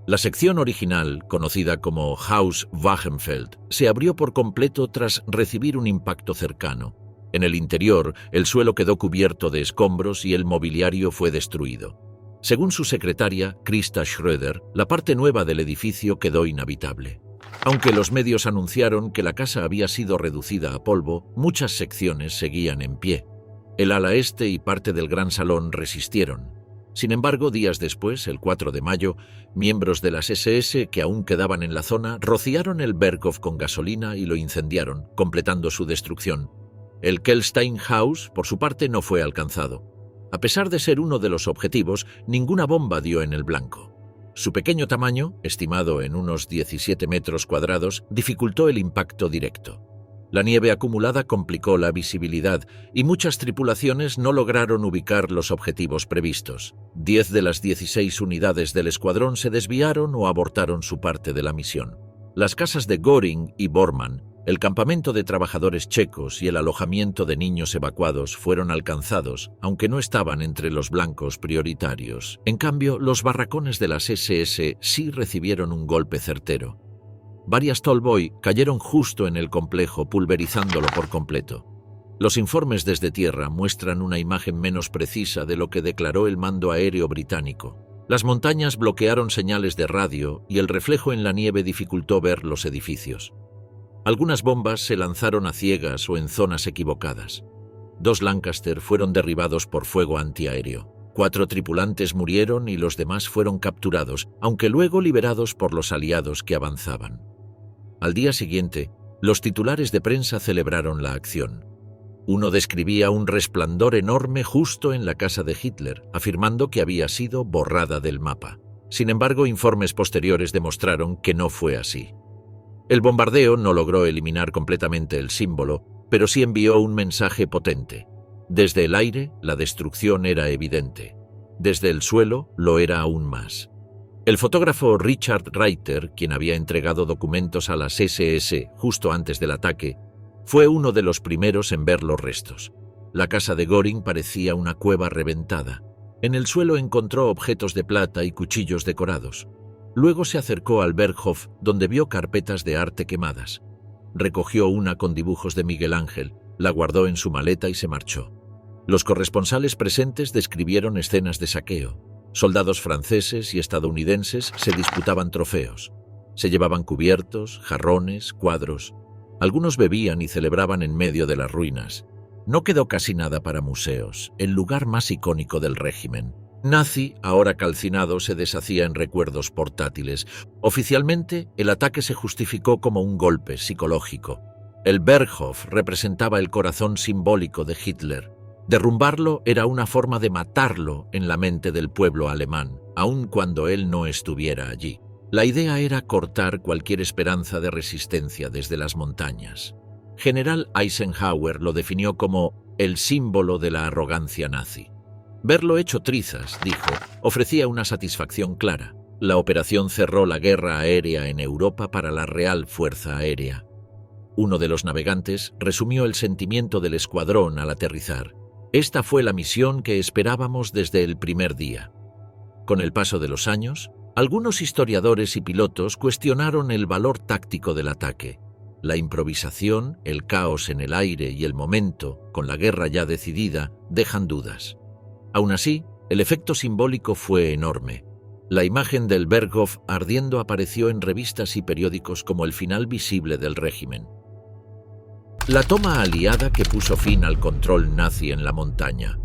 La sección original, conocida como Haus Wagenfeld, se abrió por completo tras recibir un impacto cercano. En el interior, el suelo quedó cubierto de escombros y el mobiliario fue destruido. Según su secretaria, Christa Schröder, la parte nueva del edificio quedó inhabitable. Aunque los medios anunciaron que la casa había sido reducida a polvo, muchas secciones seguían en pie. El ala este y parte del gran salón resistieron. Sin embargo, días después, el 4 de mayo, miembros de las SS que aún quedaban en la zona rociaron el Berghof con gasolina y lo incendiaron, completando su destrucción. El Kelsteinhaus, por su parte, no fue alcanzado. A pesar de ser uno de los objetivos, ninguna bomba dio en el blanco. Su pequeño tamaño, estimado en unos 17 metros cuadrados, dificultó el impacto directo. La nieve acumulada complicó la visibilidad y muchas tripulaciones no lograron ubicar los objetivos previstos. 10 de las 16 unidades del escuadrón se desviaron o abortaron su parte de la misión. Las casas de Göring y Bormann, el campamento de trabajadores checos y el alojamiento de niños evacuados fueron alcanzados, aunque no estaban entre los blancos prioritarios. En cambio, los barracones de las SS sí recibieron un golpe certero. Varias Tallboy cayeron justo en el complejo, pulverizándolo por completo. Los informes desde tierra muestran una imagen menos precisa de lo que declaró el mando aéreo británico. Las montañas bloquearon señales de radio y el reflejo en la nieve dificultó ver los edificios. Algunas bombas se lanzaron a ciegas o en zonas equivocadas. 2 Lancaster fueron derribados por fuego antiaéreo. 4 tripulantes murieron y los demás fueron capturados, aunque luego liberados por los aliados que avanzaban. Al día siguiente, los titulares de prensa celebraron la acción. Uno describía un resplandor enorme justo en la casa de Hitler, afirmando que había sido borrada del mapa. Sin embargo, informes posteriores demostraron que no fue así. El bombardeo no logró eliminar completamente el símbolo, pero sí envió un mensaje potente. Desde el aire, la destrucción era evidente. Desde el suelo, lo era aún más. El fotógrafo Richard Reiter, quien había entregado documentos a las SS justo antes del ataque, fue uno de los primeros en ver los restos. La casa de Göring parecía una cueva reventada. En el suelo encontró objetos de plata y cuchillos decorados. Luego se acercó al Berghof, donde vio carpetas de arte quemadas. Recogió una con dibujos de Miguel Ángel, la guardó en su maleta y se marchó. Los corresponsales presentes describieron escenas de saqueo. Soldados franceses y estadounidenses se disputaban trofeos. Se llevaban cubiertos, jarrones, cuadros. Algunos bebían y celebraban en medio de las ruinas. No quedó casi nada para museos, el lugar más icónico del régimen nazi, ahora calcinado, se deshacía en recuerdos portátiles. Oficialmente, el ataque se justificó como un golpe psicológico. El Berghof representaba el corazón simbólico de Hitler. Derrumbarlo era una forma de matarlo en la mente del pueblo alemán, aun cuando él no estuviera allí. La idea era cortar cualquier esperanza de resistencia desde las montañas. General Eisenhower lo definió como el símbolo de la arrogancia nazi. Verlo hecho trizas, dijo, ofrecía una satisfacción clara. La operación cerró la guerra aérea en Europa para la Real Fuerza Aérea. Uno de los navegantes resumió el sentimiento del escuadrón al aterrizar. Esta fue la misión que esperábamos desde el primer día. Con el paso de los años, algunos historiadores y pilotos cuestionaron el valor táctico del ataque. La improvisación, el caos en el aire y el momento, con la guerra ya decidida, dejan dudas. Aún así, el efecto simbólico fue enorme. La imagen del Berghof ardiendo apareció en revistas y periódicos como el final visible del régimen. La toma aliada que puso fin al control nazi en la montaña.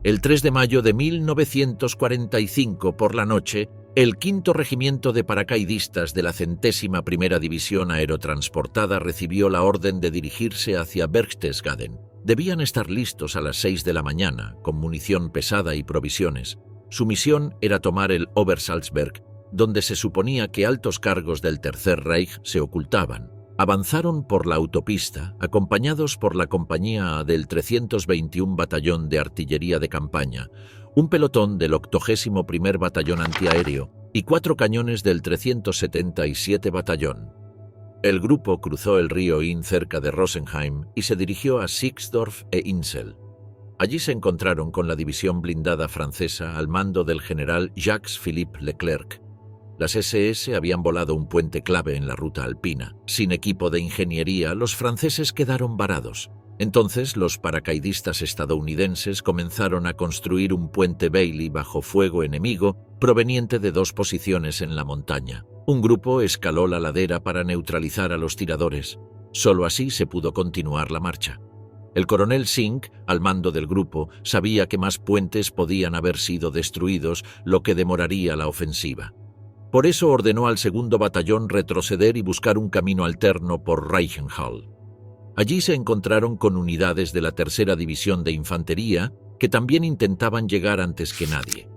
El 3 de mayo de 1945 por la noche, el 5º Regimiento de Paracaidistas de la 101ª División Aerotransportada recibió la orden de dirigirse hacia Berchtesgaden. Debían estar listos a las 6 de la mañana, con munición pesada y provisiones. Su misión era tomar el Obersalzberg, donde se suponía que altos cargos del Tercer Reich se ocultaban. Avanzaron por la autopista, acompañados por la compañía del 321 Batallón de Artillería de Campaña, un pelotón del 81º Batallón Antiaéreo y 4 cañones del 377 Batallón. El grupo cruzó el río Inn cerca de Rosenheim y se dirigió a Sixdorf e Insel. Allí se encontraron con la división blindada francesa al mando del general Jacques-Philippe Leclerc. Las SS habían volado un puente clave en la ruta alpina. Sin equipo de ingeniería, los franceses quedaron varados. Entonces, los paracaidistas estadounidenses comenzaron a construir un puente Bailey bajo fuego enemigo proveniente de 2 posiciones en la montaña. Un grupo escaló la ladera para neutralizar a los tiradores. Solo así se pudo continuar la marcha. El coronel Singh, al mando del grupo, sabía que más puentes podían haber sido destruidos, lo que demoraría la ofensiva. Por eso ordenó al 2º batallón retroceder y buscar un camino alterno por Reichenhall. Allí se encontraron con unidades de la 3ª División de Infantería que también intentaban llegar antes que nadie.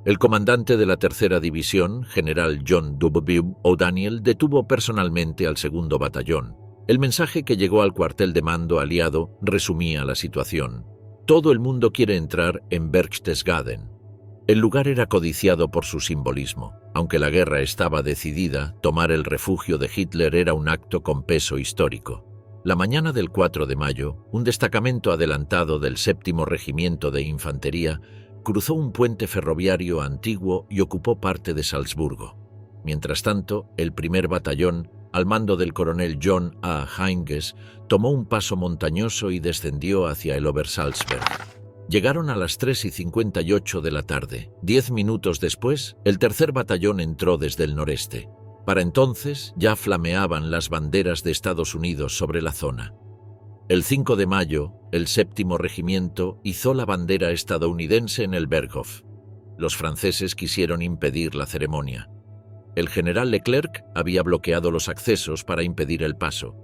El comandante de la 3ª División, general John W. O'Daniel, detuvo personalmente al 2º batallón. El mensaje que llegó al cuartel de mando aliado resumía la situación. Todo el mundo quiere entrar en Berchtesgaden. El lugar era codiciado por su simbolismo. Aunque la guerra estaba decidida, tomar el refugio de Hitler era un acto con peso histórico. La mañana del 4 de mayo, un destacamento adelantado del 7º Regimiento de Infantería cruzó un puente ferroviario antiguo y ocupó parte de Salzburgo. Mientras tanto, el 1er batallón, al mando del coronel John A. Heinges, tomó un paso montañoso y descendió hacia el Obersalzberg. Llegaron a las 3:58 de la tarde. 10 minutos después, el 3er batallón entró desde el noreste. Para entonces ya flameaban las banderas de Estados Unidos sobre la zona. El 5 de mayo, el 7º Regimiento izó la bandera estadounidense en el Berghof. Los franceses quisieron impedir la ceremonia. El general Leclerc había bloqueado los accesos para impedir el paso.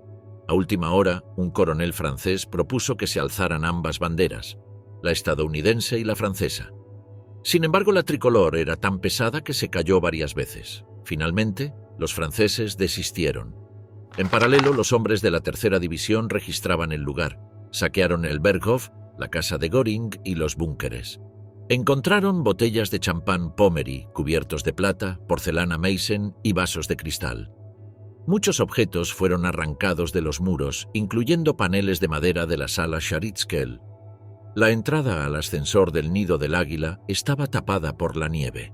A última hora, un coronel francés propuso que se alzaran ambas banderas, la estadounidense y la francesa. Sin embargo, la tricolor era tan pesada que se cayó varias veces. Finalmente, los franceses desistieron. En paralelo, los hombres de la 3ª División registraban el lugar. Saquearon el Berghof, la casa de Göring y los búnkeres. Encontraron botellas de champán Pommery, cubiertos de plata, porcelana Meissen y vasos de cristal. Muchos objetos fueron arrancados de los muros, incluyendo paneles de madera de la sala Scharitzkel. La entrada al ascensor del Nido del Águila estaba tapada por la nieve.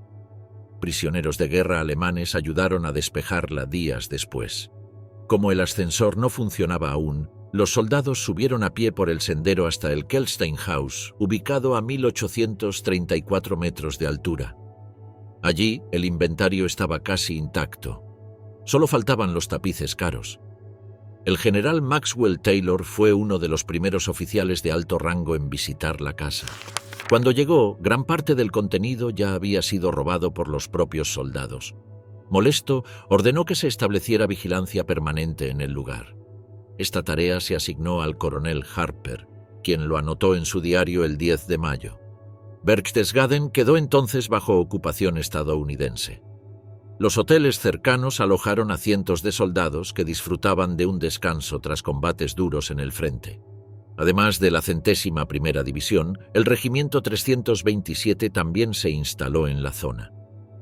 Prisioneros de guerra alemanes ayudaron a despejarla días después. Como el ascensor no funcionaba aún, los soldados subieron a pie por el sendero hasta el Kelsteinhaus, ubicado a 1834 metros de altura. Allí, el inventario estaba casi intacto. Solo faltaban los tapices caros. El general Maxwell Taylor fue uno de los primeros oficiales de alto rango en visitar la casa. Cuando llegó, gran parte del contenido ya había sido robado por los propios soldados. Molesto, ordenó que se estableciera vigilancia permanente en el lugar. Esta tarea se asignó al coronel Harper, quien lo anotó en su diario el 10 de mayo. Berchtesgaden quedó entonces bajo ocupación estadounidense. Los hoteles cercanos alojaron a cientos de soldados que disfrutaban de un descanso tras combates duros en el frente. Además de la 101ª División, el Regimiento 327 también se instaló en la zona.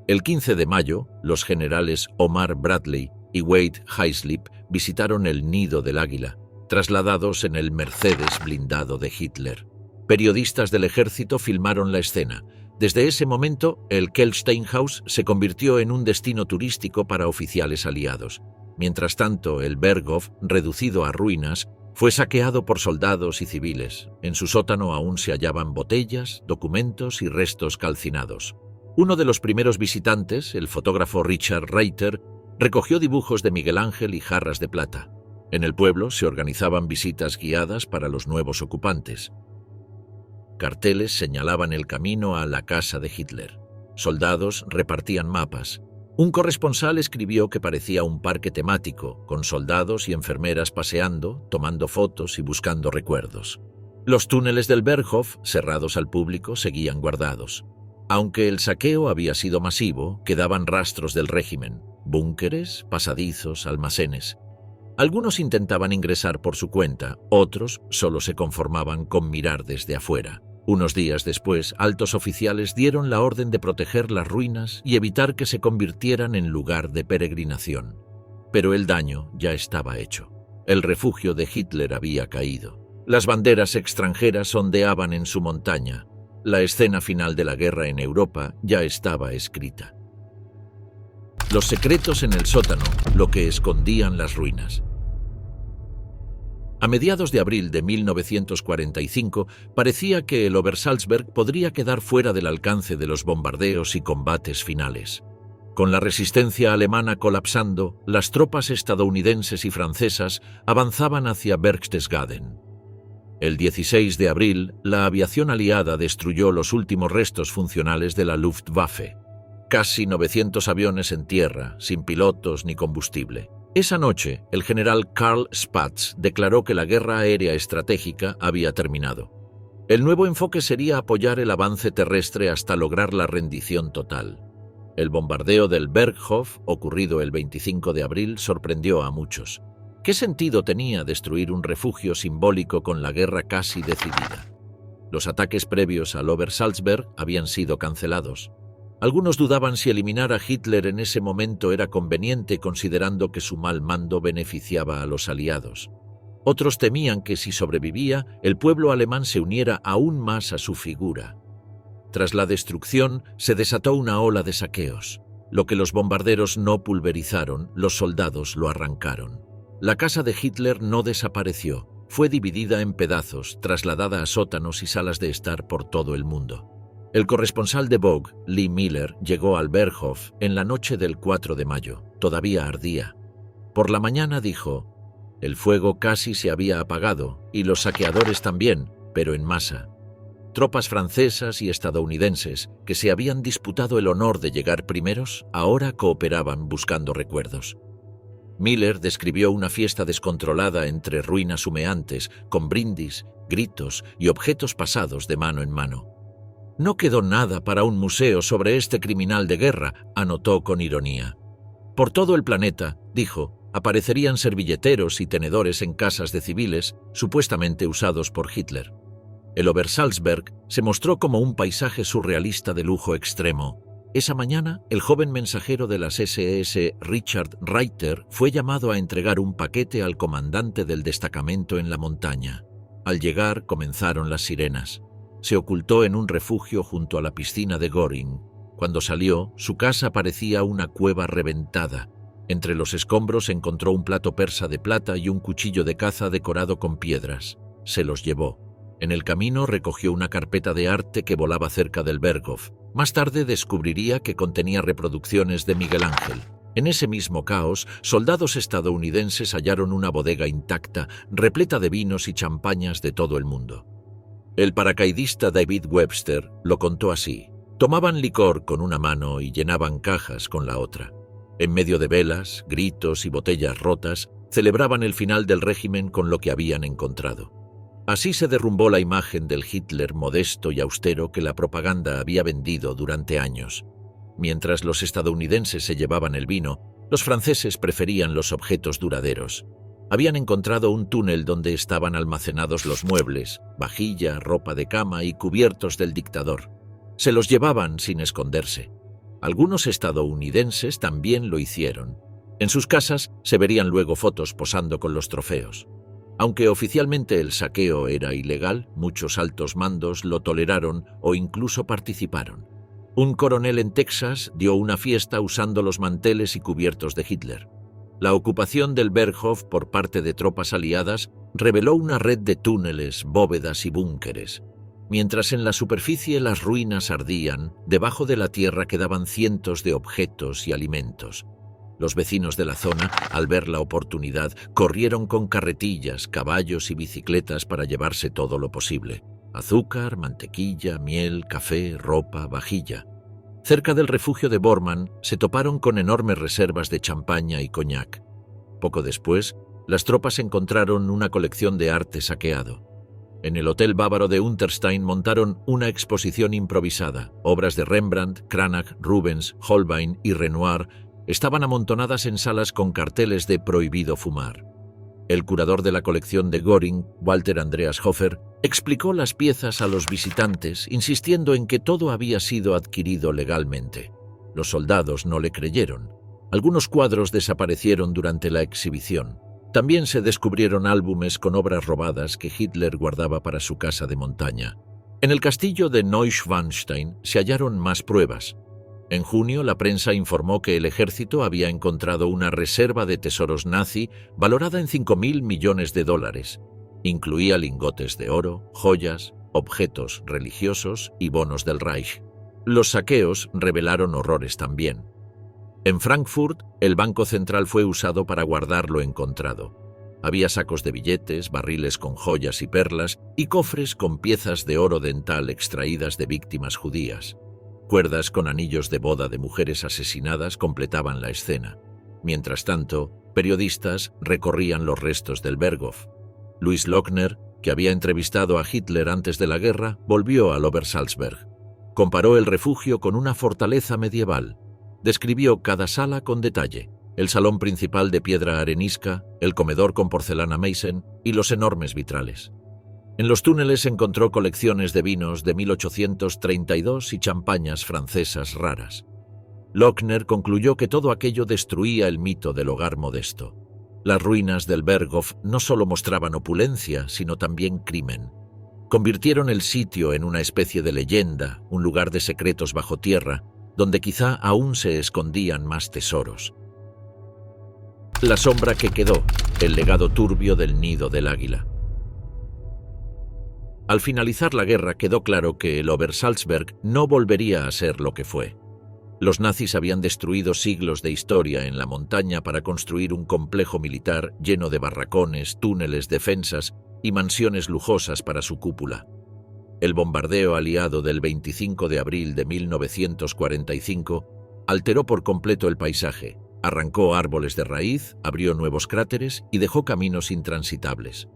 El 15 de mayo, los generales Omar Bradley y Wade Hayslip visitaron el Nido del Águila, trasladados en el Mercedes blindado de Hitler. Periodistas del ejército filmaron la escena. Desde ese momento, el Kelsteinhaus se convirtió en un destino turístico para oficiales aliados. Mientras tanto, el Berghof, reducido a ruinas, fue saqueado por soldados y civiles. En su sótano aún se hallaban botellas, documentos y restos calcinados. Uno de los primeros visitantes, el fotógrafo Richard Reiter, recogió dibujos de Miguel Ángel y jarras de plata. En el pueblo se organizaban visitas guiadas para los nuevos ocupantes. Carteles señalaban el camino a la casa de Hitler. Soldados repartían mapas. Un corresponsal escribió que parecía un parque temático, con soldados y enfermeras paseando, tomando fotos y buscando recuerdos. Los túneles del Berghof, cerrados al público, seguían guardados. Aunque el saqueo había sido masivo, quedaban rastros del régimen: búnkeres, pasadizos, almacenes. Algunos intentaban ingresar por su cuenta, otros solo se conformaban con mirar desde afuera. Unos días después, altos oficiales dieron la orden de proteger las ruinas y evitar que se convirtieran en lugar de peregrinación. Pero el daño ya estaba hecho. El refugio de Hitler había caído. Las banderas extranjeras ondeaban en su montaña. La escena final de la guerra en Europa ya estaba escrita. Los secretos en el sótano, lo que escondían las ruinas. A mediados de abril de 1945, parecía que el Obersalzberg podría quedar fuera del alcance de los bombardeos y combates finales. Con la resistencia alemana colapsando, las tropas estadounidenses y francesas avanzaban hacia Berchtesgaden. El 16 de abril, la aviación aliada destruyó los últimos restos funcionales de la Luftwaffe. Casi 900 aviones en tierra, sin pilotos ni combustible. Esa noche, el general Karl Spaatz declaró que la guerra aérea estratégica había terminado. El nuevo enfoque sería apoyar el avance terrestre hasta lograr la rendición total. El bombardeo del Berghof, ocurrido el 25 de abril, sorprendió a muchos. ¿Qué sentido tenía destruir un refugio simbólico con la guerra casi decidida? Los ataques previos al Obersalzberg habían sido cancelados. Algunos dudaban si eliminar a Hitler en ese momento era conveniente, considerando que su mal mando beneficiaba a los aliados. Otros temían que si sobrevivía, el pueblo alemán se uniera aún más a su figura. Tras la destrucción, se desató una ola de saqueos. Lo que los bombarderos no pulverizaron, los soldados lo arrancaron. La casa de Hitler no desapareció, fue dividida en pedazos, trasladada a sótanos y salas de estar por todo el mundo. El corresponsal de Vogue, Lee Miller, llegó al Berghof en la noche del 4 de mayo. Todavía ardía. Por la mañana dijo: el fuego casi se había apagado, y los saqueadores también, pero en masa. Tropas francesas y estadounidenses, que se habían disputado el honor de llegar primeros, ahora cooperaban buscando recuerdos. Miller describió una fiesta descontrolada entre ruinas humeantes, con brindis, gritos y objetos pasados de mano en mano. No quedó nada para un museo sobre este criminal de guerra, anotó con ironía. Por todo el planeta, dijo, aparecerían servilleteros y tenedores en casas de civiles, supuestamente usados por Hitler. El Obersalzberg se mostró como un paisaje surrealista de lujo extremo. Esa mañana, el joven mensajero de las SS, Richard Reiter, fue llamado a entregar un paquete al comandante del destacamento en la montaña. Al llegar, comenzaron las sirenas. Se ocultó en un refugio junto a la piscina de Göring. Cuando salió, su casa parecía una cueva reventada. Entre los escombros encontró un plato persa de plata y un cuchillo de caza decorado con piedras. Se los llevó. En el camino recogió una carpeta de arte que volaba cerca del Berghof. Más tarde descubriría que contenía reproducciones de Miguel Ángel. En ese mismo caos, soldados estadounidenses hallaron una bodega intacta, repleta de vinos y champañas de todo el mundo. El paracaidista David Webster lo contó así: tomaban licor con una mano y llenaban cajas con la otra. En medio de velas, gritos y botellas rotas, celebraban el final del régimen con lo que habían encontrado. Así se derrumbó la imagen del Hitler modesto y austero que la propaganda había vendido durante años. Mientras los estadounidenses se llevaban el vino, los franceses preferían los objetos duraderos. Habían encontrado un túnel donde estaban almacenados los muebles, vajilla, ropa de cama y cubiertos del dictador. Se los llevaban sin esconderse. Algunos estadounidenses también lo hicieron. En sus casas se verían luego fotos posando con los trofeos. Aunque oficialmente el saqueo era ilegal, muchos altos mandos lo toleraron o incluso participaron. Un coronel en Texas dio una fiesta usando los manteles y cubiertos de Hitler. La ocupación del Berghof por parte de tropas aliadas reveló una red de túneles, bóvedas y búnkeres. Mientras en la superficie las ruinas ardían, debajo de la tierra quedaban cientos de objetos y alimentos. Los vecinos de la zona, al ver la oportunidad, corrieron con carretillas, caballos y bicicletas para llevarse todo lo posible: azúcar, mantequilla, miel, café, ropa, vajilla. Cerca del refugio de Bormann se toparon con enormes reservas de champaña y coñac. Poco después, las tropas encontraron una colección de arte saqueado. En el Hotel Bávaro de Unterstein montaron una exposición improvisada. Obras de Rembrandt, Cranach, Rubens, Holbein y Renoir estaban amontonadas en salas con carteles de prohibido fumar. El curador de la colección de Göring, Walter Andreas Hofer, explicó las piezas a los visitantes, insistiendo en que todo había sido adquirido legalmente. Los soldados no le creyeron. Algunos cuadros desaparecieron durante la exhibición. También se descubrieron álbumes con obras robadas que Hitler guardaba para su casa de montaña. En el castillo de Neuschwanstein se hallaron más pruebas. En junio, la prensa informó que el ejército había encontrado una reserva de tesoros nazi valorada en $5.000 millones. Incluía lingotes de oro, joyas, objetos religiosos y bonos del Reich. Los saqueos revelaron horrores también. En Frankfurt, el Banco Central fue usado para guardar lo encontrado. Había sacos de billetes, barriles con joyas y perlas y cofres con piezas de oro dental extraídas de víctimas judías. Cuerdas con anillos de boda de mujeres asesinadas completaban la escena. Mientras tanto, periodistas recorrían los restos del Berghof. Louis Lochner, que había entrevistado a Hitler antes de la guerra, volvió al Obersalzberg. Comparó el refugio con una fortaleza medieval. Describió cada sala con detalle: el salón principal de piedra arenisca, el comedor con porcelana Meissen y los enormes vitrales. En los túneles encontró colecciones de vinos de 1832 y champañas francesas raras. Lochner concluyó que todo aquello destruía el mito del hogar modesto. Las ruinas del Berghof no solo mostraban opulencia, sino también crimen. Convirtieron el sitio en una especie de leyenda, un lugar de secretos bajo tierra, donde quizá aún se escondían más tesoros. La sombra que quedó, el legado turbio del nido del águila. Al finalizar la guerra quedó claro que el Obersalzberg no volvería a ser lo que fue. Los nazis habían destruido siglos de historia en la montaña para construir un complejo militar lleno de barracones, túneles, defensas y mansiones lujosas para su cúpula. El bombardeo aliado del 25 de abril de 1945 alteró por completo el paisaje, arrancó árboles de raíz, abrió nuevos cráteres y dejó caminos intransitables.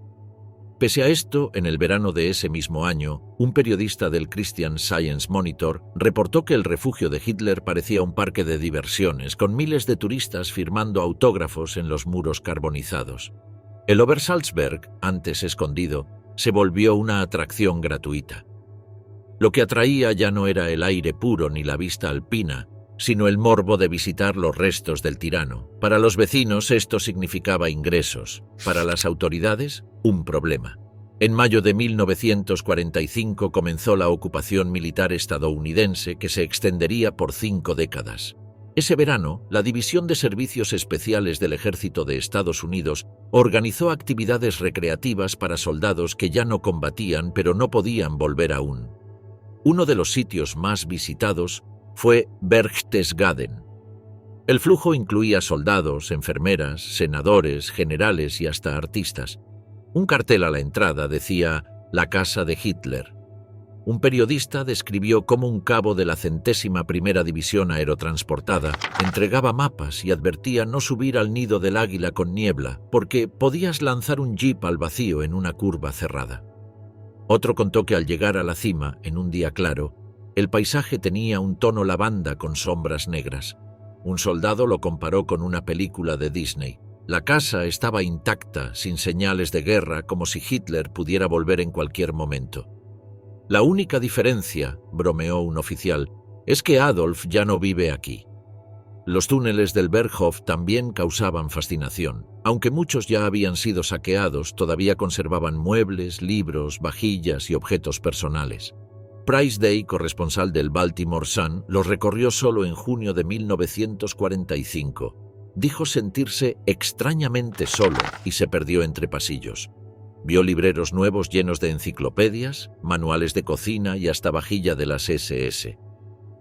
Pese a esto, en el verano de ese mismo año, un periodista del Christian Science Monitor reportó que el refugio de Hitler parecía un parque de diversiones, con miles de turistas firmando autógrafos en los muros carbonizados. El Obersalzberg, antes escondido, se volvió una atracción gratuita. Lo que atraía ya no era el aire puro ni la vista alpina, sino el morbo de visitar los restos del tirano. Para los vecinos esto significaba ingresos, para las autoridades, un problema. En mayo de 1945 comenzó la ocupación militar estadounidense que se extendería por 5 décadas. Ese verano, la División de Servicios Especiales del Ejército de Estados Unidos organizó actividades recreativas para soldados que ya no combatían pero no podían volver aún. Uno de los sitios más visitados fue Berchtesgaden. El flujo incluía soldados, enfermeras, senadores, generales y hasta artistas. Un cartel a la entrada decía «La casa de Hitler». Un periodista describió cómo un cabo de la 101ª División Aerotransportada entregaba mapas y advertía no subir al nido del águila con niebla, porque podías lanzar un jeep al vacío en una curva cerrada. Otro contó que al llegar a la cima, en un día claro, el paisaje tenía un tono lavanda con sombras negras. Un soldado lo comparó con una película de Disney. La casa estaba intacta, sin señales de guerra, como si Hitler pudiera volver en cualquier momento. La única diferencia, bromeó un oficial, es que Adolf ya no vive aquí. Los túneles del Berghof también causaban fascinación. Aunque muchos ya habían sido saqueados, todavía conservaban muebles, libros, vajillas y objetos personales. Price Day, corresponsal del Baltimore Sun, los recorrió solo en junio de 1945. Dijo sentirse extrañamente solo y se perdió entre pasillos. Vio libreros nuevos llenos de enciclopedias, manuales de cocina y hasta vajilla de las SS.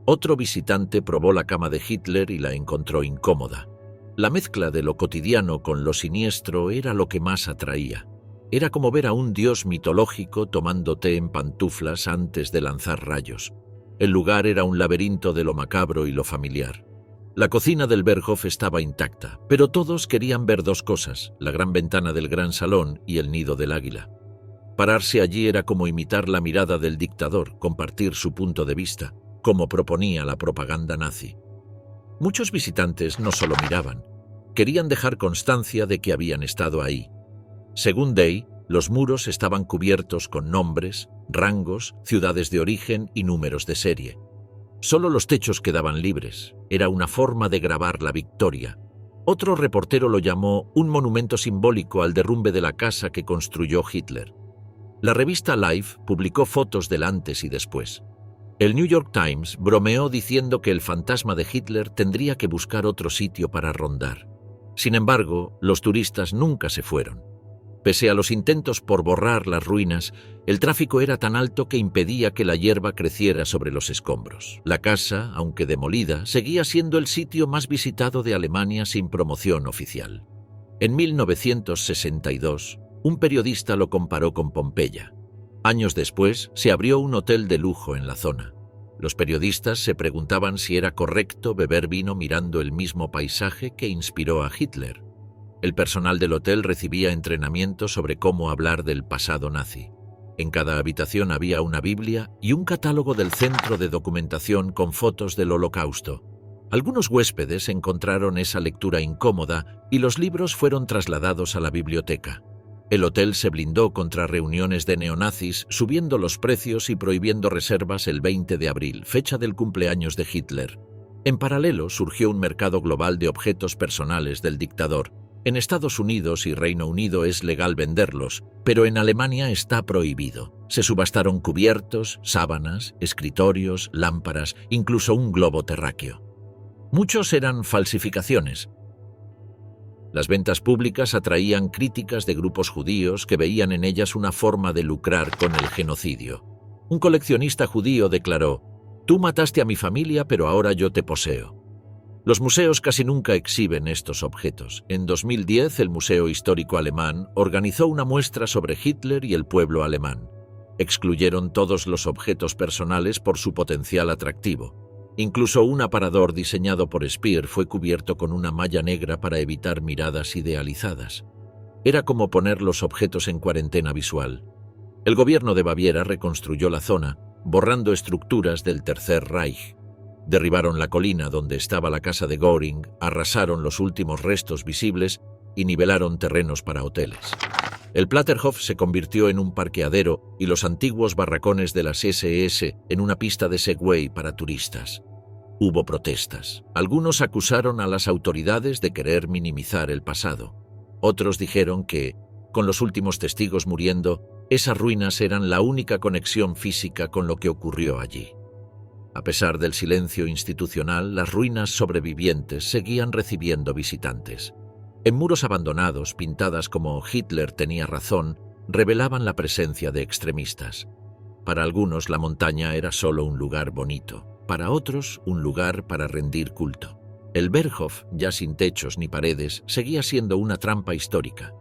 Otro visitante probó la cama de Hitler y la encontró incómoda. La mezcla de lo cotidiano con lo siniestro era lo que más atraía. Era como ver a un dios mitológico tomando té en pantuflas antes de lanzar rayos. El lugar era un laberinto de lo macabro y lo familiar. La cocina del Berghof estaba intacta, pero todos querían ver dos cosas, la gran ventana del gran salón y el nido del águila. Pararse allí era como imitar la mirada del dictador, compartir su punto de vista, como proponía la propaganda nazi. Muchos visitantes no solo miraban, querían dejar constancia de que habían estado ahí. Según Day, los muros estaban cubiertos con nombres, rangos, ciudades de origen y números de serie. Solo los techos quedaban libres. Era una forma de grabar la victoria. Otro reportero lo llamó un monumento simbólico al derrumbe de la casa que construyó Hitler. La revista Life publicó fotos del antes y después. El New York Times bromeó diciendo que el fantasma de Hitler tendría que buscar otro sitio para rondar. Sin embargo, los turistas nunca se fueron. Pese a los intentos por borrar las ruinas, el tráfico era tan alto que impedía que la hierba creciera sobre los escombros. La casa, aunque demolida, seguía siendo el sitio más visitado de Alemania sin promoción oficial. En 1962, un periodista lo comparó con Pompeya. Años después, se abrió un hotel de lujo en la zona. Los periodistas se preguntaban si era correcto beber vino mirando el mismo paisaje que inspiró a Hitler. El personal del hotel recibía entrenamiento sobre cómo hablar del pasado nazi. En cada habitación había una Biblia y un catálogo del Centro de Documentación con fotos del Holocausto. Algunos huéspedes encontraron esa lectura incómoda y los libros fueron trasladados a la biblioteca. El hotel se blindó contra reuniones de neonazis, subiendo los precios y prohibiendo reservas el 20 de abril, fecha del cumpleaños de Hitler. En paralelo, surgió un mercado global de objetos personales del dictador. En Estados Unidos y Reino Unido es legal venderlos, pero en Alemania está prohibido. Se subastaron cubiertos, sábanas, escritorios, lámparas, incluso un globo terráqueo. Muchos eran falsificaciones. Las ventas públicas atraían críticas de grupos judíos que veían en ellas una forma de lucrar con el genocidio. Un coleccionista judío declaró: «Tú mataste a mi familia, pero ahora yo te poseo». Los museos casi nunca exhiben estos objetos. En 2010, el Museo Histórico Alemán organizó una muestra sobre Hitler y el pueblo alemán. Excluyeron todos los objetos personales por su potencial atractivo. Incluso un aparador diseñado por Speer fue cubierto con una malla negra para evitar miradas idealizadas. Era como poner los objetos en cuarentena visual. El gobierno de Baviera reconstruyó la zona, borrando estructuras del Tercer Reich. Derribaron la colina donde estaba la casa de Göring, arrasaron los últimos restos visibles y nivelaron terrenos para hoteles. El Platterhof se convirtió en un parqueadero y los antiguos barracones de las SS en una pista de Segway para turistas. Hubo protestas. Algunos acusaron a las autoridades de querer minimizar el pasado. Otros dijeron que, con los últimos testigos muriendo, esas ruinas eran la única conexión física con lo que ocurrió allí. A pesar del silencio institucional, las ruinas sobrevivientes seguían recibiendo visitantes. En muros abandonados, pintadas como «Hitler tenía razón», revelaban la presencia de extremistas. Para algunos la montaña era solo un lugar bonito, para otros un lugar para rendir culto. El Berghof, ya sin techos ni paredes, seguía siendo una trampa histórica.